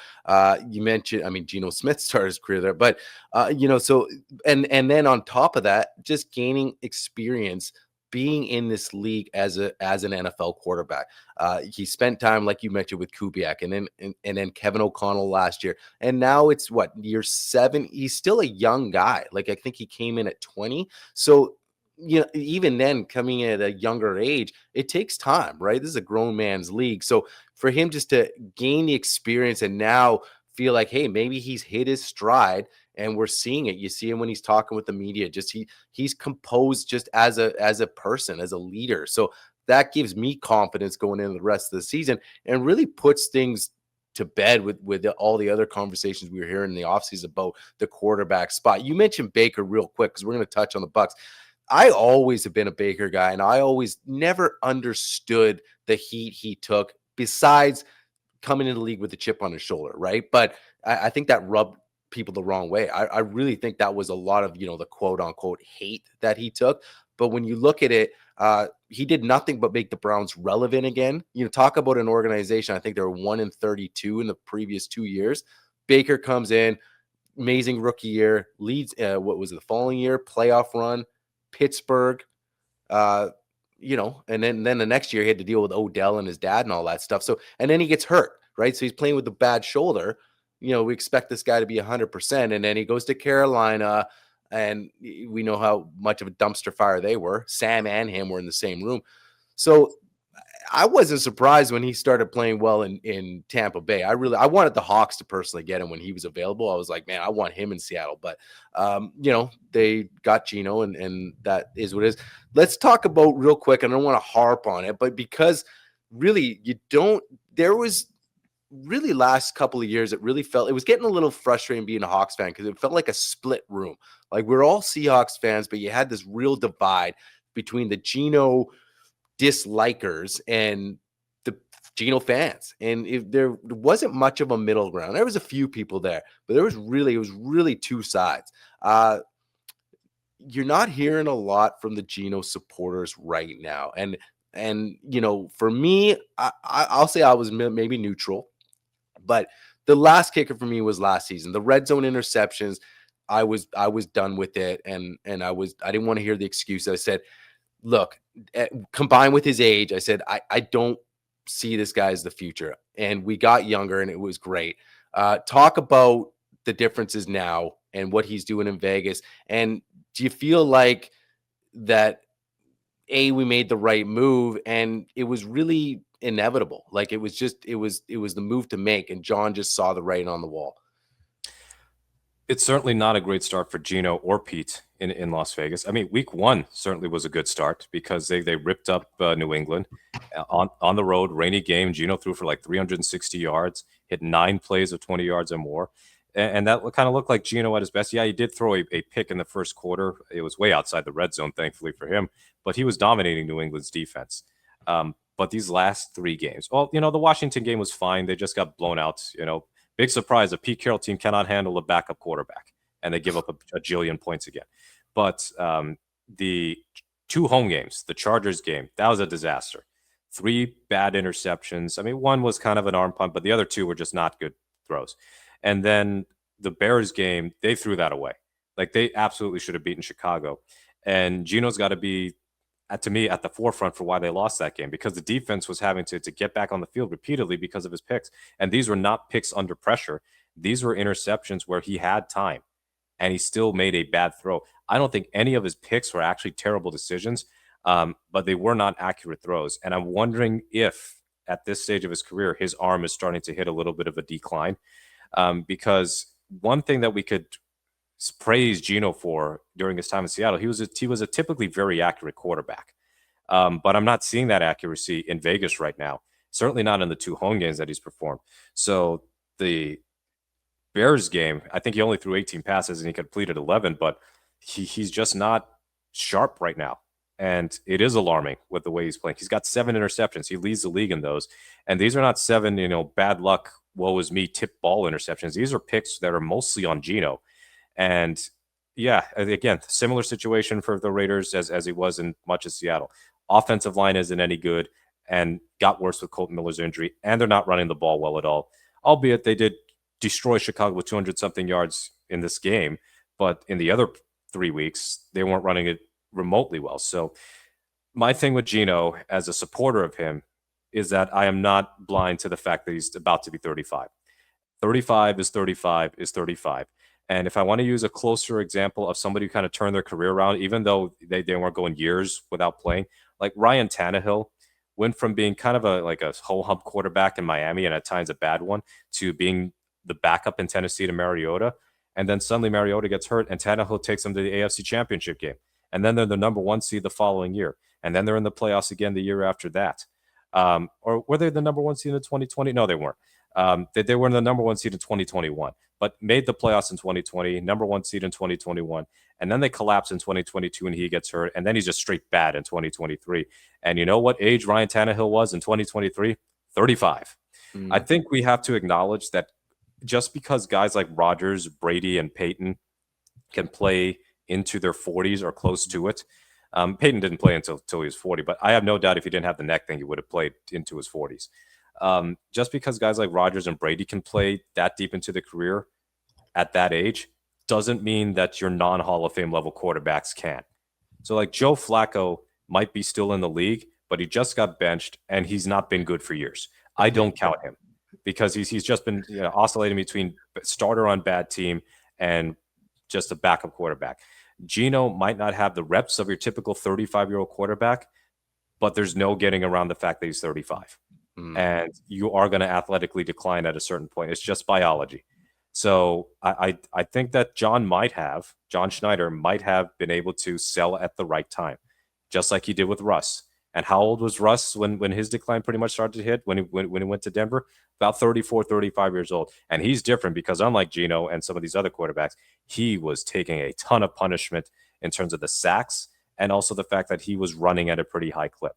You mentioned, I mean, Geno Smith started his career there, but so and then on top of that, just gaining experience being in this league as an NFL quarterback. He spent time, like you mentioned, with Kubiak, and then Kevin O'Connell last year, and now it's what, year 7. He's still a young guy. Like, I think he came in at 20, so even then, coming in at a younger age, it takes time, right? This is a grown man's league, so for him just to gain the experience and now feel like, hey, maybe he's hit his stride, and we're seeing it. You see him when he's talking with the media. Just he's composed just as a person, as a leader. So that gives me confidence going into the rest of the season, and really puts things to bed with all the other conversations we were hearing in the offseason about the quarterback spot. You mentioned Baker real quick because we're going to touch on the Bucs. I always have been a Baker guy, and I always never understood the heat he took, besides coming into the league with a chip on his shoulder, right? But I think that rubbed people the wrong way. I really think that was a lot of, the quote unquote hate that he took. But when you look at it, he did nothing but make the Browns relevant again. Talk about an organization. I think they were 1-32 in the previous 2 years. Baker comes in, amazing rookie year, leads, what was it, the following year, playoff run, Pittsburgh, and then the next year he had to deal with Odell and his dad and all that stuff. So, and then he gets hurt, right? So he's playing with the bad shoulder. We expect this guy to be 100%. And then he goes to Carolina, and we know how much of a dumpster fire they were. Sam and him were in the same room. So I wasn't surprised when he started playing well in Tampa Bay. I wanted the Hawks to personally get him when he was available. I was like, man, I want him in Seattle. But they got Geno, and that is what it is. Let's talk about real quick. I don't want to harp on it, but because really there was really last couple of years, it was getting a little frustrating being a Hawks fan, because it felt like a split room. Like, we're all Seahawks fans, but you had this real divide between the Geno dislikers and the Geno fans, and if there wasn't much of a middle ground. There was a few people there, but it was really two sides. You're not hearing a lot from the Geno supporters right now, and for me, I'll say I was maybe neutral, but the last kicker for me was last season. The red zone interceptions, I was done with it, and I didn't want to hear the excuse. I said, look, combined with his age, I said, I don't see this guy as the future. And we got younger, and it was great. Talk about the differences now and what he's doing in Vegas. And do you feel like that, we made the right move, and it was really inevitable? Like, it was the move to make, and John just saw the writing on the wall. It's certainly not a great start for Geno or Pete in Las Vegas. I mean, week 1 certainly was a good start, because they ripped up New England on the road, rainy game. Geno threw for like 360 yards, hit 9 plays of 20 yards or more. And that kind of looked like Geno at his best. Yeah, he did throw a pick in the first quarter. It was way outside the red zone, thankfully for him, but he was dominating New England's defense. But these last 3 games, well, the Washington game was fine. They just got blown out, Big surprise, a Pete Carroll team cannot handle a backup quarterback, and they give up a jillion points again. But the 2 home games, the Chargers game, that was a disaster. 3 bad interceptions. I mean, one was kind of an arm punt, but the other 2 were just not good throws. And then the Bears game, they threw that away. Like, they absolutely should have beaten Chicago. And Geno's got to be, to me, at the forefront for why they lost that game, because the defense was having to get back on the field repeatedly because of his picks. And these were not picks under pressure. These were interceptions where he had time, and he still made a bad throw. I don't think any of his picks were actually terrible decisions, but they were not accurate throws. And I'm wondering if at this stage of his career, his arm is starting to hit a little bit of a decline, because one thing that we could praise Geno for during his time in Seattle, he was a typically very accurate quarterback. But I'm not seeing that accuracy in Vegas right now. Certainly not in the 2 home games that he's performed. So the Bears game, I think he only threw 18 passes and he completed 11, but he's just not sharp right now. And it is alarming with the way he's playing. He's got 7 interceptions. He leads the league in those. And these are not 7, bad luck, woe is me, tip ball interceptions. These are picks that are mostly on Geno. And yeah, again, similar situation for the Raiders as it was in much of Seattle. Offensive line isn't any good and got worse with Colton Miller's injury, and they're not running the ball well at all, albeit they did destroy Chicago with 200-something yards in this game. But in the other 3 weeks, they weren't running it remotely well. So my thing with Gino as a supporter of him is that I am not blind to the fact that he's about to be 35. 35 is 35 is 35. And if I want to use a closer example of somebody who kind of turned their career around, even though they weren't going years without playing, like Ryan Tannehill went from being kind of a ho hum quarterback in Miami and at times a bad one to being the backup in Tennessee to Mariota. And then suddenly Mariota gets hurt and Tannehill takes them to the AFC Championship game. And then they're the number one seed the following year. And then they're in the playoffs again the year after that. Or were they the number one seed in 2020? No, they weren't. They were in the number one seed in 2021, but made the playoffs in 2020, number one seed in 2021. And then they collapse in 2022 and he gets hurt. And then he's just straight bad in 2023. And you know what age Ryan Tannehill was in 2023? 35. I think we have to acknowledge that just because guys like Rodgers, Brady, and Peyton can play into their 40s or close to it. Peyton didn't play until he was 40, but I have no doubt if he didn't have the neck thing, he would have played into his 40s. Just because guys like Rodgers and Brady can play that deep into the career at that age doesn't mean that your non-Hall of Fame level quarterbacks can't. So like Joe Flacco might be still in the league, but he just got benched and he's not been good for years. I don't count him because he's just been oscillating between starter on bad team and just a backup quarterback. Gino might not have the reps of your typical 35-year-old quarterback, but there's no getting around the fact that he's 35. And you are going to athletically decline at a certain point. It's just biology. So I think that John Schneider might have been able to sell at the right time, just like he did with Russ. And how old was Russ when his decline pretty much started to hit when he went to Denver? About 34, 35 years old. And he's different because unlike Gino and some of these other quarterbacks, he was taking a ton of punishment in terms of the sacks and also the fact that he was running at a pretty high clip.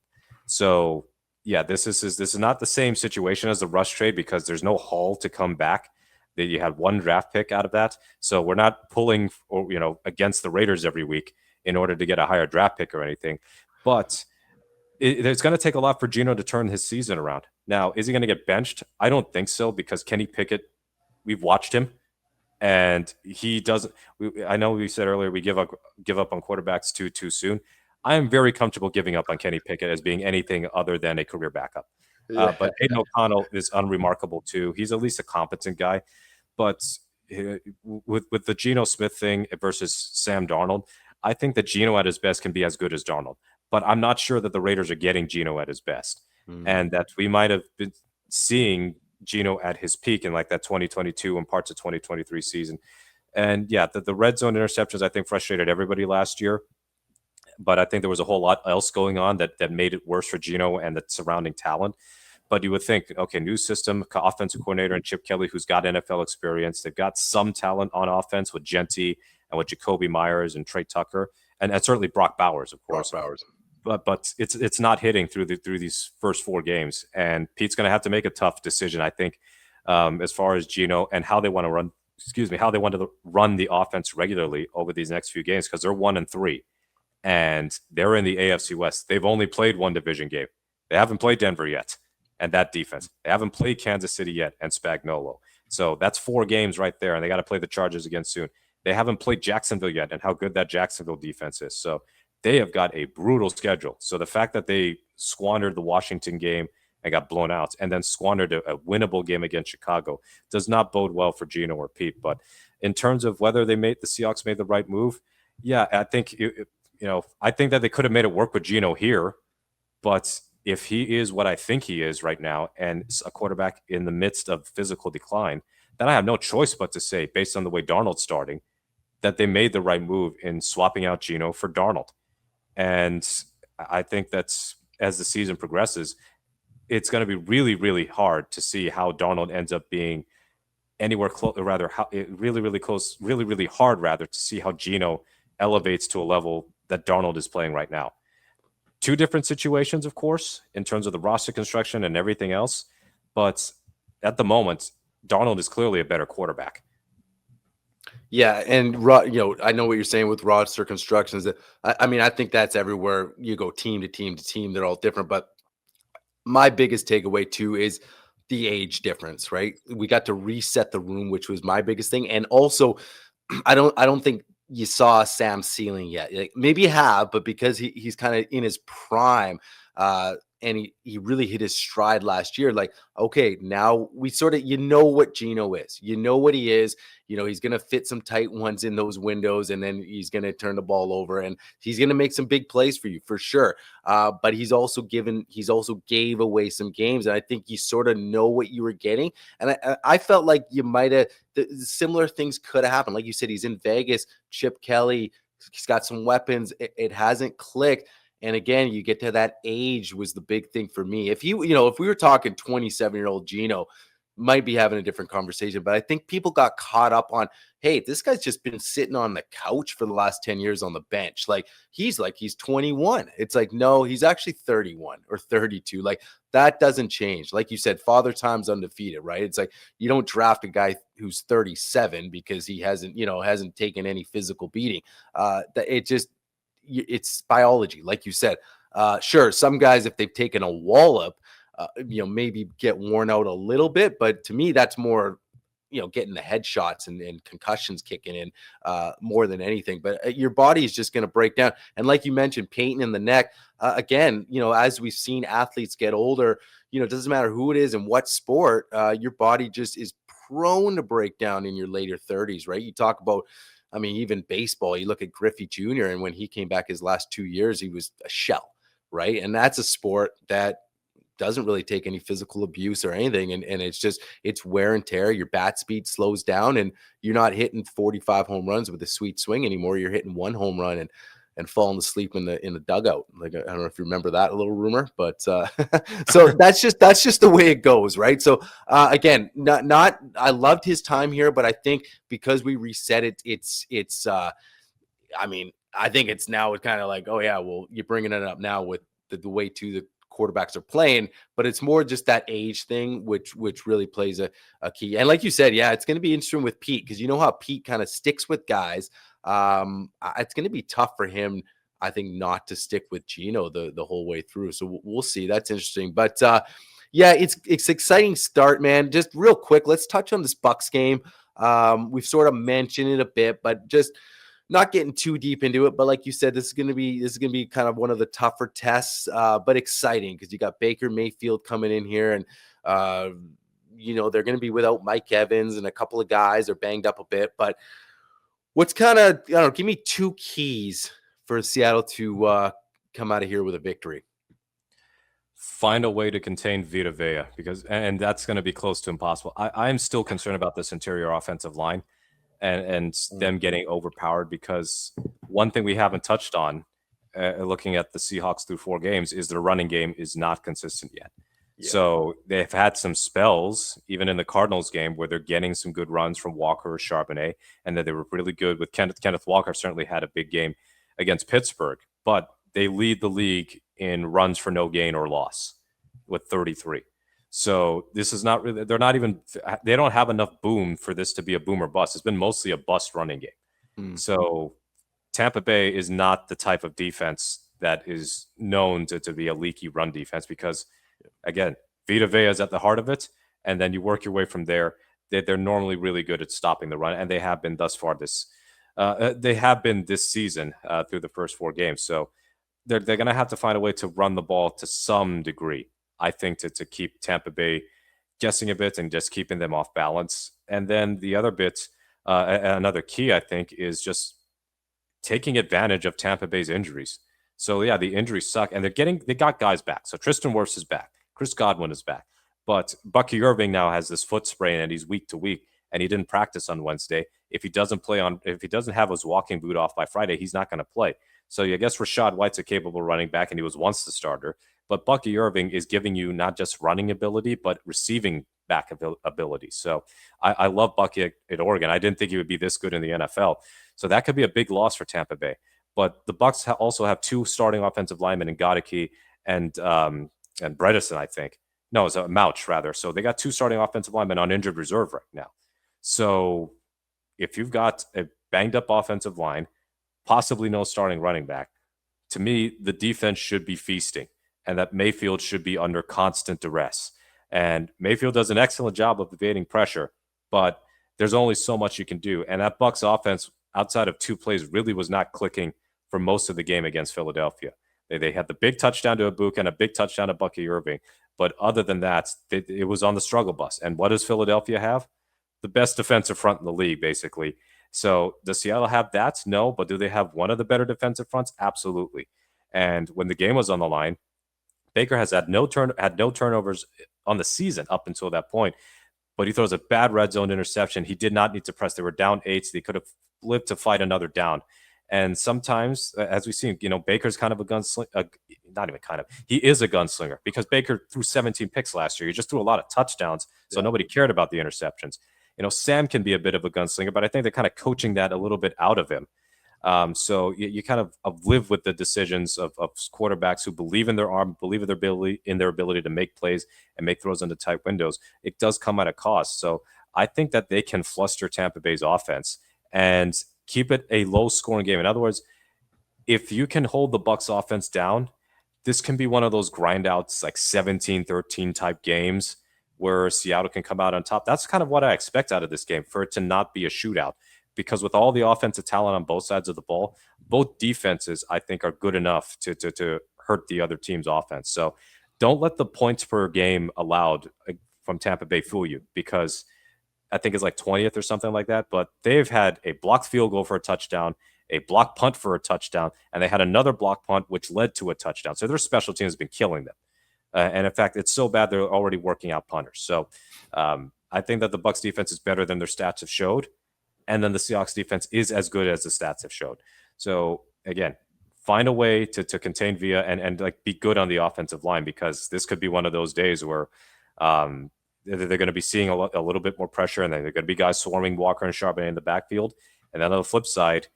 So yeah, this is not the same situation as the Rush trade because there's no haul to come back. That you had one draft pick out of that, so we're not pulling against the Raiders every week in order to get a higher draft pick or anything. But it's going to take a lot for Gino to turn his season around. Now, is he going to get benched? I don't think so because Kenny Pickett, we've watched him, and he doesn't. I know we said earlier we give up on quarterbacks too soon. I am very comfortable giving up on Kenny Pickett as being anything other than a career backup. But Aiden O'Connell is unremarkable too. He's at least a competent guy. But with the Geno Smith thing versus Sam Darnold, I think that Geno at his best can be as good as Darnold. But I'm not sure that the Raiders are getting Geno at his best. And that we might have been seeing Geno at his peak in like that 2022 and parts of 2023 season. And yeah, the red zone interceptions, I think, frustrated everybody last year. But I think there was a whole lot else going on that made it worse for Geno and the surrounding talent. But you would think, okay, new system, offensive coordinator and Chip Kelly, who's got NFL experience. They've got some talent on offense with Genti and with Jacoby Myers and Trey Tucker, and certainly Brock Bowers, of course. But it's not hitting through these first four games, and Pete's going to have to make a tough decision, I think, as far as Geno and how they want to run. How they want to run the offense regularly over these next few games because they're 1-3. And they're in the AFC West. They've only played one division game. They haven't played Denver yet, and that defense. They haven't played Kansas City yet, and Spagnuolo. So that's 4 games right there, and they got to play the Chargers again soon. They haven't played Jacksonville yet, and how good that Jacksonville defense is. So they have got a brutal schedule. So the fact that they squandered the Washington game and got blown out, and then squandered a winnable game against Chicago does not bode well for Geno or Pete. But in terms of whether the Seahawks made the right move, yeah, I think I think that they could have made it work with Geno here, but if he is what I think he is right now and a quarterback in the midst of physical decline, then I have no choice but to say, based on the way Darnold's starting, that they made the right move in swapping out Geno for Darnold. And I think that's as the season progresses, it's going to be really, really hard to see how Darnold ends up being anywhere close, or rather, really, really close, really, really hard, rather, to see how Geno elevates to a level that Darnold is playing right now. 2 different situations, of course, in terms of the roster construction and everything else. But at the moment, Darnold is clearly a better quarterback. Yeah, and I know what you're saying with roster constructions. I mean, I think that's everywhere you go, team to team to team. They're all different. But my biggest takeaway too is the age difference. Right, we got to reset the room, which was my biggest thing, and also, I don't think you saw Sam's ceiling yet. Like, maybe you have, but because he's kind of in his prime, and he really hit his stride last year. Like, okay, now we sort of, what Geno is. You know what he is. He's going to fit some tight ones in those windows, and then he's going to turn the ball over, and he's going to make some big plays for you for sure. But he's also gave away some games, and I think you sort of know what you were getting. And I felt like you might have similar things could have happened. Like you said, he's in Vegas. Chip Kelly, he's got some weapons. It hasn't clicked. And again, you get to that age was the big thing for me. If if we were talking 27-year-old Geno, might be having a different conversation. But I think people got caught up on, hey, this guy's just been sitting on the couch for the last 10 years on the bench. Like he's 21. It's like, no, he's actually 31 or 32. Like that doesn't change. Like you said, father time's undefeated, right? It's like you don't draft a guy who's 37 because he hasn't taken any physical beating. It's biology, like you said. Sure, some guys, if they've taken a wallop, maybe get worn out a little bit, but to me, that's more, getting the headshots and concussions kicking in more than anything. But your body is just going to break down. And like you mentioned, pain in the neck, again, as we've seen athletes get older, it doesn't matter who it is and what sport, your body just is prone to break down in your later 30s, right? You talk about, even baseball, you look at Griffey Jr., and when he came back his last 2 years, he was a shell, right? And that's a sport that doesn't really take any physical abuse or anything. And it's wear and tear. Your bat speed slows down, and you're not hitting 45 home runs with a sweet swing anymore. You're hitting one home run and falling asleep in the dugout. Like, I don't know if you remember that little rumor, but so that's just the way it goes, right? So again, not I loved his time here, but I think because we reset it, I think it's now kind of like, oh yeah, well, you're bringing it up now with the way the quarterbacks are playing, but it's more just that age thing, which really plays a key. And like you said, yeah, it's going to be interesting with Pete, because you know how Pete kind of sticks with guys. It's going to be tough for him, I think, not to stick with Geno the whole way through. So we'll see. That's interesting. But yeah, it's exciting start, man. Just real quick, let's touch on this Bucks game. We've sort of mentioned it a bit, but just not getting too deep into it. But like you said, this is going to be kind of one of the tougher tests, but exciting because you got Baker Mayfield coming in here, and they're going to be without Mike Evans, and a couple of guys are banged up a bit. But what's kind of, I don't know, give me two keys for Seattle to come out of here with a victory. Find a way to contain Vita Vea, and that's going to be close to impossible. I'm still concerned about this interior offensive line and them getting overpowered, because one thing we haven't touched on, looking at the Seahawks through 4 games, is their running game is not consistent yet. Yeah. So they've had some spells, even in the Cardinals game, where they're getting some good runs from Walker or Charbonnet, and that they were really good with Kenneth Walker. Certainly had a big game against Pittsburgh, but they lead the league in runs for no gain or loss with 33. So this is not really, they don't have enough boom for this to be a boom or bust. It's been mostly a bust running game. So Tampa Bay is not the type of defense that is known to be a leaky run defense, because again, Vita Vea is at the heart of it. And then you work your way from there. They're normally really good at stopping the run, and they have been thus far this season through the first 4 games. So they're going to have to find a way to run the ball to some degree, I think, to keep Tampa Bay guessing a bit and just keeping them off balance. And then the other bit, another key, I think, is just taking advantage of Tampa Bay's injuries. So yeah, the injuries suck, and they got guys back. So Tristan Wirfs is back, Chris Godwin is back, but Bucky Irving now has this foot sprain, and he's week to week, and he didn't practice on Wednesday. If he doesn't have his walking boot off by Friday, he's not going to play. So I guess Rachaad White's a capable running back, and he was once the starter. But Bucky Irving is giving you not just running ability, but receiving back ability. So I love Bucky at Oregon. I didn't think he would be this good in the NFL. So that could be a big loss for Tampa Bay. But the Bucks also have 2 starting offensive linemen in Godeke and Bredesen, I think. No, it's a Mouch, rather. So they got 2 starting offensive linemen on injured reserve right now. So if you've got a banged-up offensive line, possibly no starting running back, to me, the defense should be feasting, and that Mayfield should be under constant duress. And Mayfield does an excellent job of evading pressure, but there's only so much you can do. And that Bucs offense outside of 2 plays, really was not clicking for most of the game against Philadelphia. They had the big touchdown to Ibuka and a big touchdown to Bucky Irving. But other than that, it was on the struggle bus. And what does Philadelphia have? The best defensive front in the league, basically. So does Seattle have that? No. But do they have one of the better defensive fronts? Absolutely. And when the game was on the line, Baker has had no turnovers on the season up until that point. But he throws a bad red zone interception. He did not need to press. They were down 8. So they could have lived to fight another down. And sometimes, as we've seen, Baker's kind of a gunslinger. Not even kind of. He is a gunslinger because Baker threw 17 picks last year. He just threw a lot of touchdowns, so nobody cared about the interceptions. Sam can be a bit of a gunslinger, but I think they're kind of coaching that a little bit out of him. So you kind of live with the decisions of quarterbacks who believe in their arm, believe in their ability to make plays and make throws into tight windows. It does come at a cost. So I think that they can fluster Tampa Bay's offense and keep it a low-scoring game. In other words, if you can hold the Bucs offense down, this can be one of those grindouts, like 17-13 type games where Seattle can come out on top. That's kind of what I expect out of this game, for it to not be a shootout. Because with all the offensive talent on both sides of the ball, both defenses, I think, are good enough to hurt the other team's offense. So don't let the points per game allowed from Tampa Bay fool you, because I think it's like 20th or something like that. But they've had a blocked field goal for a touchdown, a blocked punt for a touchdown, and they had another blocked punt, which led to a touchdown. So their special team has been killing them. And in fact, it's so bad they're already working out punters. So I think that the Bucs defense is better than their stats have showed. And then the Seahawks defense is as good as the stats have showed. So again, find a way to contain Villa and like be good on the offensive line, because this could be one of those days where they're going to be seeing a little bit more pressure, and then they're going to be guys swarming Walker and Charbonnet in the backfield. And then on the flip side,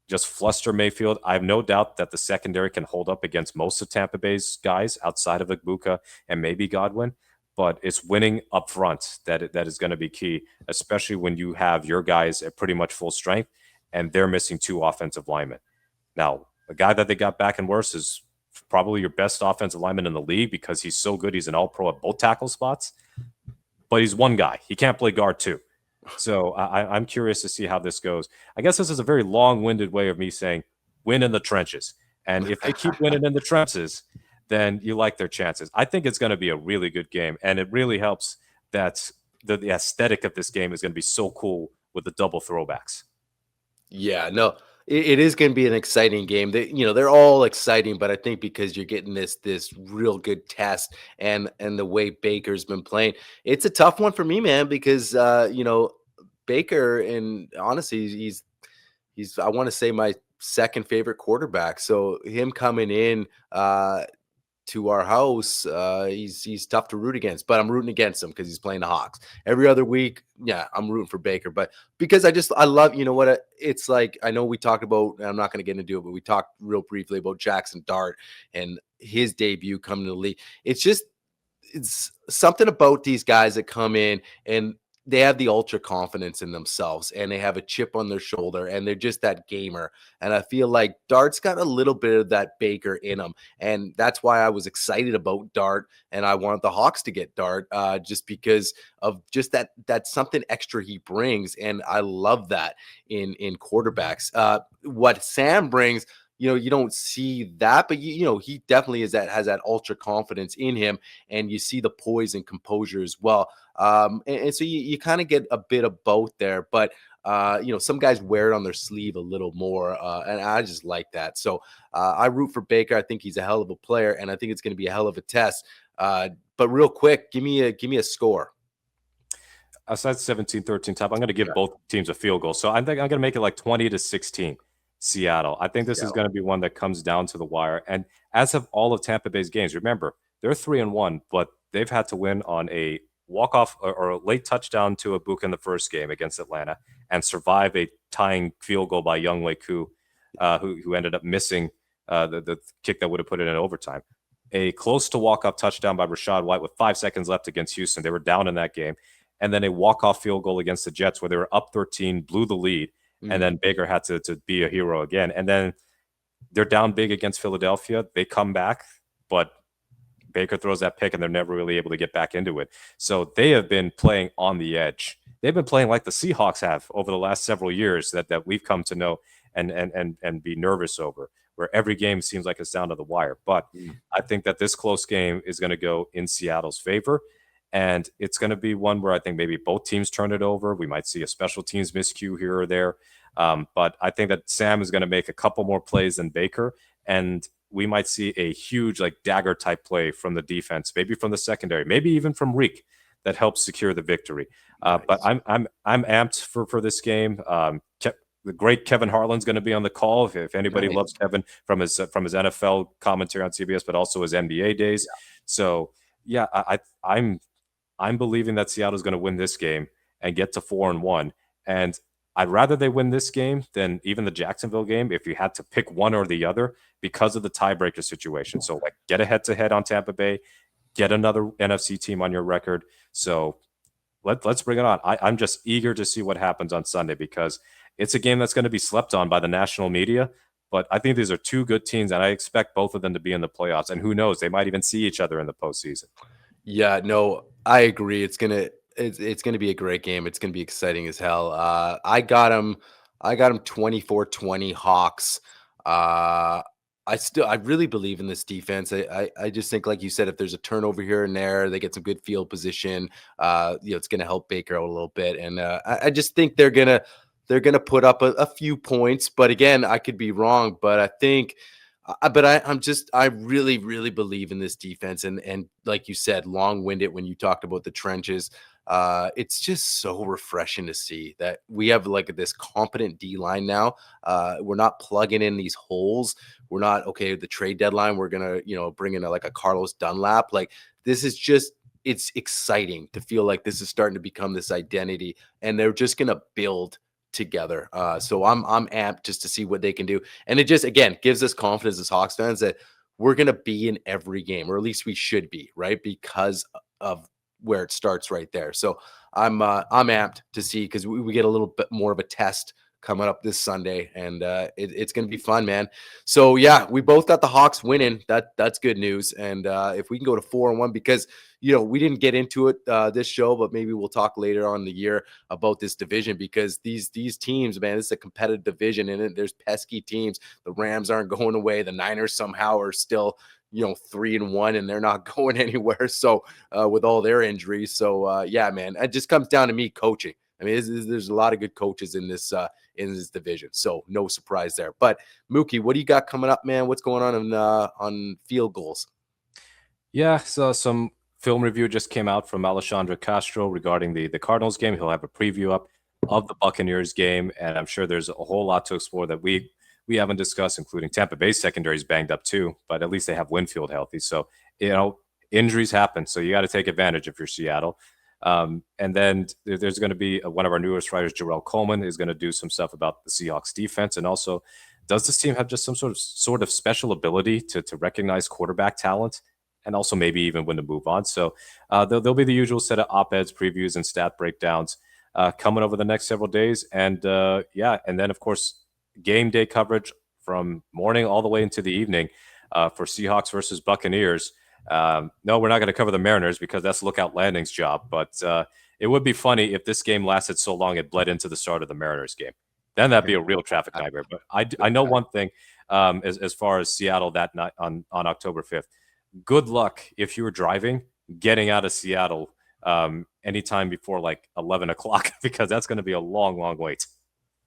just fluster Mayfield. I have no doubt that the secondary can hold up against most of Tampa Bay's guys outside of Ibuka and maybe Godwin. But it's winning up front that is going to be key, especially when you have your guys at pretty much full strength and they're missing 2 offensive linemen. Now, the guy that they got back and worse is probably your best offensive lineman in the league, because he's so good. He's an all-pro at both tackle spots, but he's one guy. He can't play guard too. So I'm curious to see how this goes. I guess this is a very long-winded way of me saying win in the trenches. And if they keep winning in the trenches, then you like their chances. I think it's going to be a really good game, and it really helps that the aesthetic of this game is going to be so cool with the double throwbacks. Yeah, no, it is going to be an exciting game. They're all exciting, but I think because you're getting this real good test, and the way Baker's been playing, it's a tough one for me, man, because Baker, and honestly, he's I want to say my second favorite quarterback. So him coming in to our house, he's tough to root against, but I'm rooting against him because he's playing the Hawks every other week. Yeah, I'm rooting for Baker, but because I love, it's like, I know we talked about, I'm not going to get into it, but we talked real briefly about Jackson Dart and his debut coming to the league. It's something about these guys that come in and they have the ultra confidence in themselves, and they have a chip on their shoulder, and they're just that gamer. And I feel like Dart's got a little bit of that Baker in him. And that's why I was excited about Dart, and I wanted the Hawks to get Dart, just because of just that something extra he brings. And I love that in quarterbacks. What Sam brings, you don't see that, but he definitely has that ultra confidence in him, and you see the poise and composure as well. And so you kind of get a bit of both there, but some guys wear it on their sleeve a little more, and I just like that. So I root for Baker. I think he's a hell of a player, and I think it's going to be a hell of a test. But real quick, give me a score. Aside 17-13 top, I'm going to give both teams a field goal. So I think I'm going to make it like 20-16. Seattle. I think this is going to be one that comes down to the wire. And as of all of Tampa Bay's games, remember, they're 3-1, but they've had to win on a walk-off or a late touchdown to Ibuka in the first game against Atlanta and survive a tying field goal by Younghoe Koo, who ended up missing the kick that would have put it in overtime. A close to walk-off touchdown by Rachaad White with 5 seconds left against Houston. They were down in that game. And then a walk-off field goal against the Jets where they were up 13, blew the lead. And then Baker had to be a hero again. And then they're down big against Philadelphia. They come back, but Baker throws that pick, and they're never really able to get back into it. So they have been playing on the edge they've been playing like the Seahawks have over the last several years that we've come to know and be nervous over, where every game seems like it's down to the wire. But Mm. I think that this close game is going to go in Seattle's favor. And it's going to be one where I think maybe both teams turn it over. We might see a special teams miscue here or there. But I think that Sam is going to make a couple more plays than Baker. And we might see a huge like dagger type play from the defense, maybe from the secondary, maybe even from Riq that helps secure the victory. But Nice. I'm amped for this game. The great Kevin Harlan's going to be on the call. If anybody Nice. loves Kevin from his NFL commentary on CBS, but also his NBA days. So yeah, I'm believing that Seattle's going to win this game and get to 4-1. And I'd rather they win this game than even the Jacksonville game if you had to pick one or the other because of the tiebreaker situation. So like get a head-to-head on Tampa Bay, get another NFC team on your record. So let's bring it on. I'm just eager to see what happens on Sunday because it's a game that's going to be slept on by the national media. But I think these are two good teams, and I expect both of them to be in the playoffs. And who knows, they might even see each other in the postseason. Yeah, no, I agree. It's gonna be a great game. It's gonna be exciting as hell. I got him 24-20 Hawks. Uh I really believe in this defense. I just think, like you said, if there's a turnover here and there, they get some good field position. It's gonna help Baker out a little bit. And I just think they're gonna put up a few points. But again, I could be wrong. But I think I really, really believe in this defense. And like you said, long winded when you talked about the trenches. It's just so refreshing to see that we have like this competent D line now. We're not plugging in these holes. We're not okay. The trade deadline, we're gonna bring in like a Carlos Dunlap. Like this is just it's exciting to feel like this is starting to become this identity, and they're just gonna build together. So I'm amped just to see what they can do. And it just again gives us confidence as Hawks fans that we're gonna be in every game, or at least we should be, right? Because of where it starts right there. So I'm amped to see because we get a little bit more of a test coming up this Sunday, and it's gonna be fun, man. So yeah, we both got the Hawks winning. That's good news. And if we can go to 4-1, because we didn't get into it this show, but maybe we'll talk later on in the year about this division, because these teams, man, this is a competitive division, and there's pesky teams. The Rams aren't going away. The Niners somehow are still 3-1, and they're not going anywhere. So with all their injuries, so yeah, man, it just comes down to me coaching. I mean, there's a lot of good coaches in this division, so no surprise there. But Mookie, what do you got coming up, man? What's going on field goals? Yeah, so some film review just came out from Alexandre Castro regarding the Cardinals game. He'll have a preview up of the Buccaneers game, and I'm sure there's a whole lot to explore that we haven't discussed, including Tampa Bay's secondary is banged up too, but at least they have Winfield healthy. So injuries happen, so you got to take advantage if you're Seattle. And then there's going to be one of our newest writers, Jarrell Coleman, is going to do some stuff about the Seahawks defense, and also does this team have just some sort of special ability to recognize quarterback talent? And also maybe even when to move on. So there'll be the usual set of op-eds, previews, and stat breakdowns coming over the next several days. And and then of course game day coverage from morning all the way into the evening for Seahawks versus Buccaneers. No, we're not going to cover the Mariners because that's Lookout Landing's job. But it would be funny if this game lasted so long it bled into the start of the Mariners game. Then that'd be a real traffic nightmare. But I know one thing as far as Seattle that night on October 5th. Good luck if you were driving getting out of Seattle anytime before like 11 o'clock because that's going to be a long, long wait.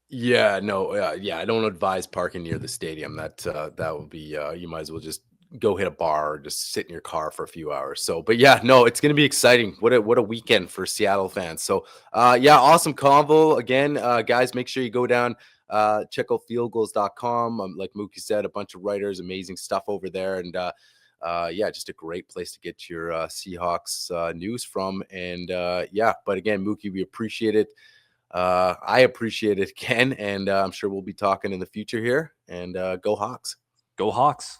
Yeah, no, yeah, I don't advise parking near the stadium. That would be you might as well just go hit a bar or just sit in your car for a few hours. So, but yeah, no, it's gonna be exciting. What a weekend for Seattle fans. So, yeah, awesome convo again, guys. Make sure you go down, check out fieldgoals.com. Like Mookie said, a bunch of writers, amazing stuff over there, and yeah, just a great place to get your Seahawks news from. And yeah, but again, Mookie, we appreciate it. I appreciate it, Ken, and I'm sure we'll be talking in the future here. And go Hawks. Go Hawks.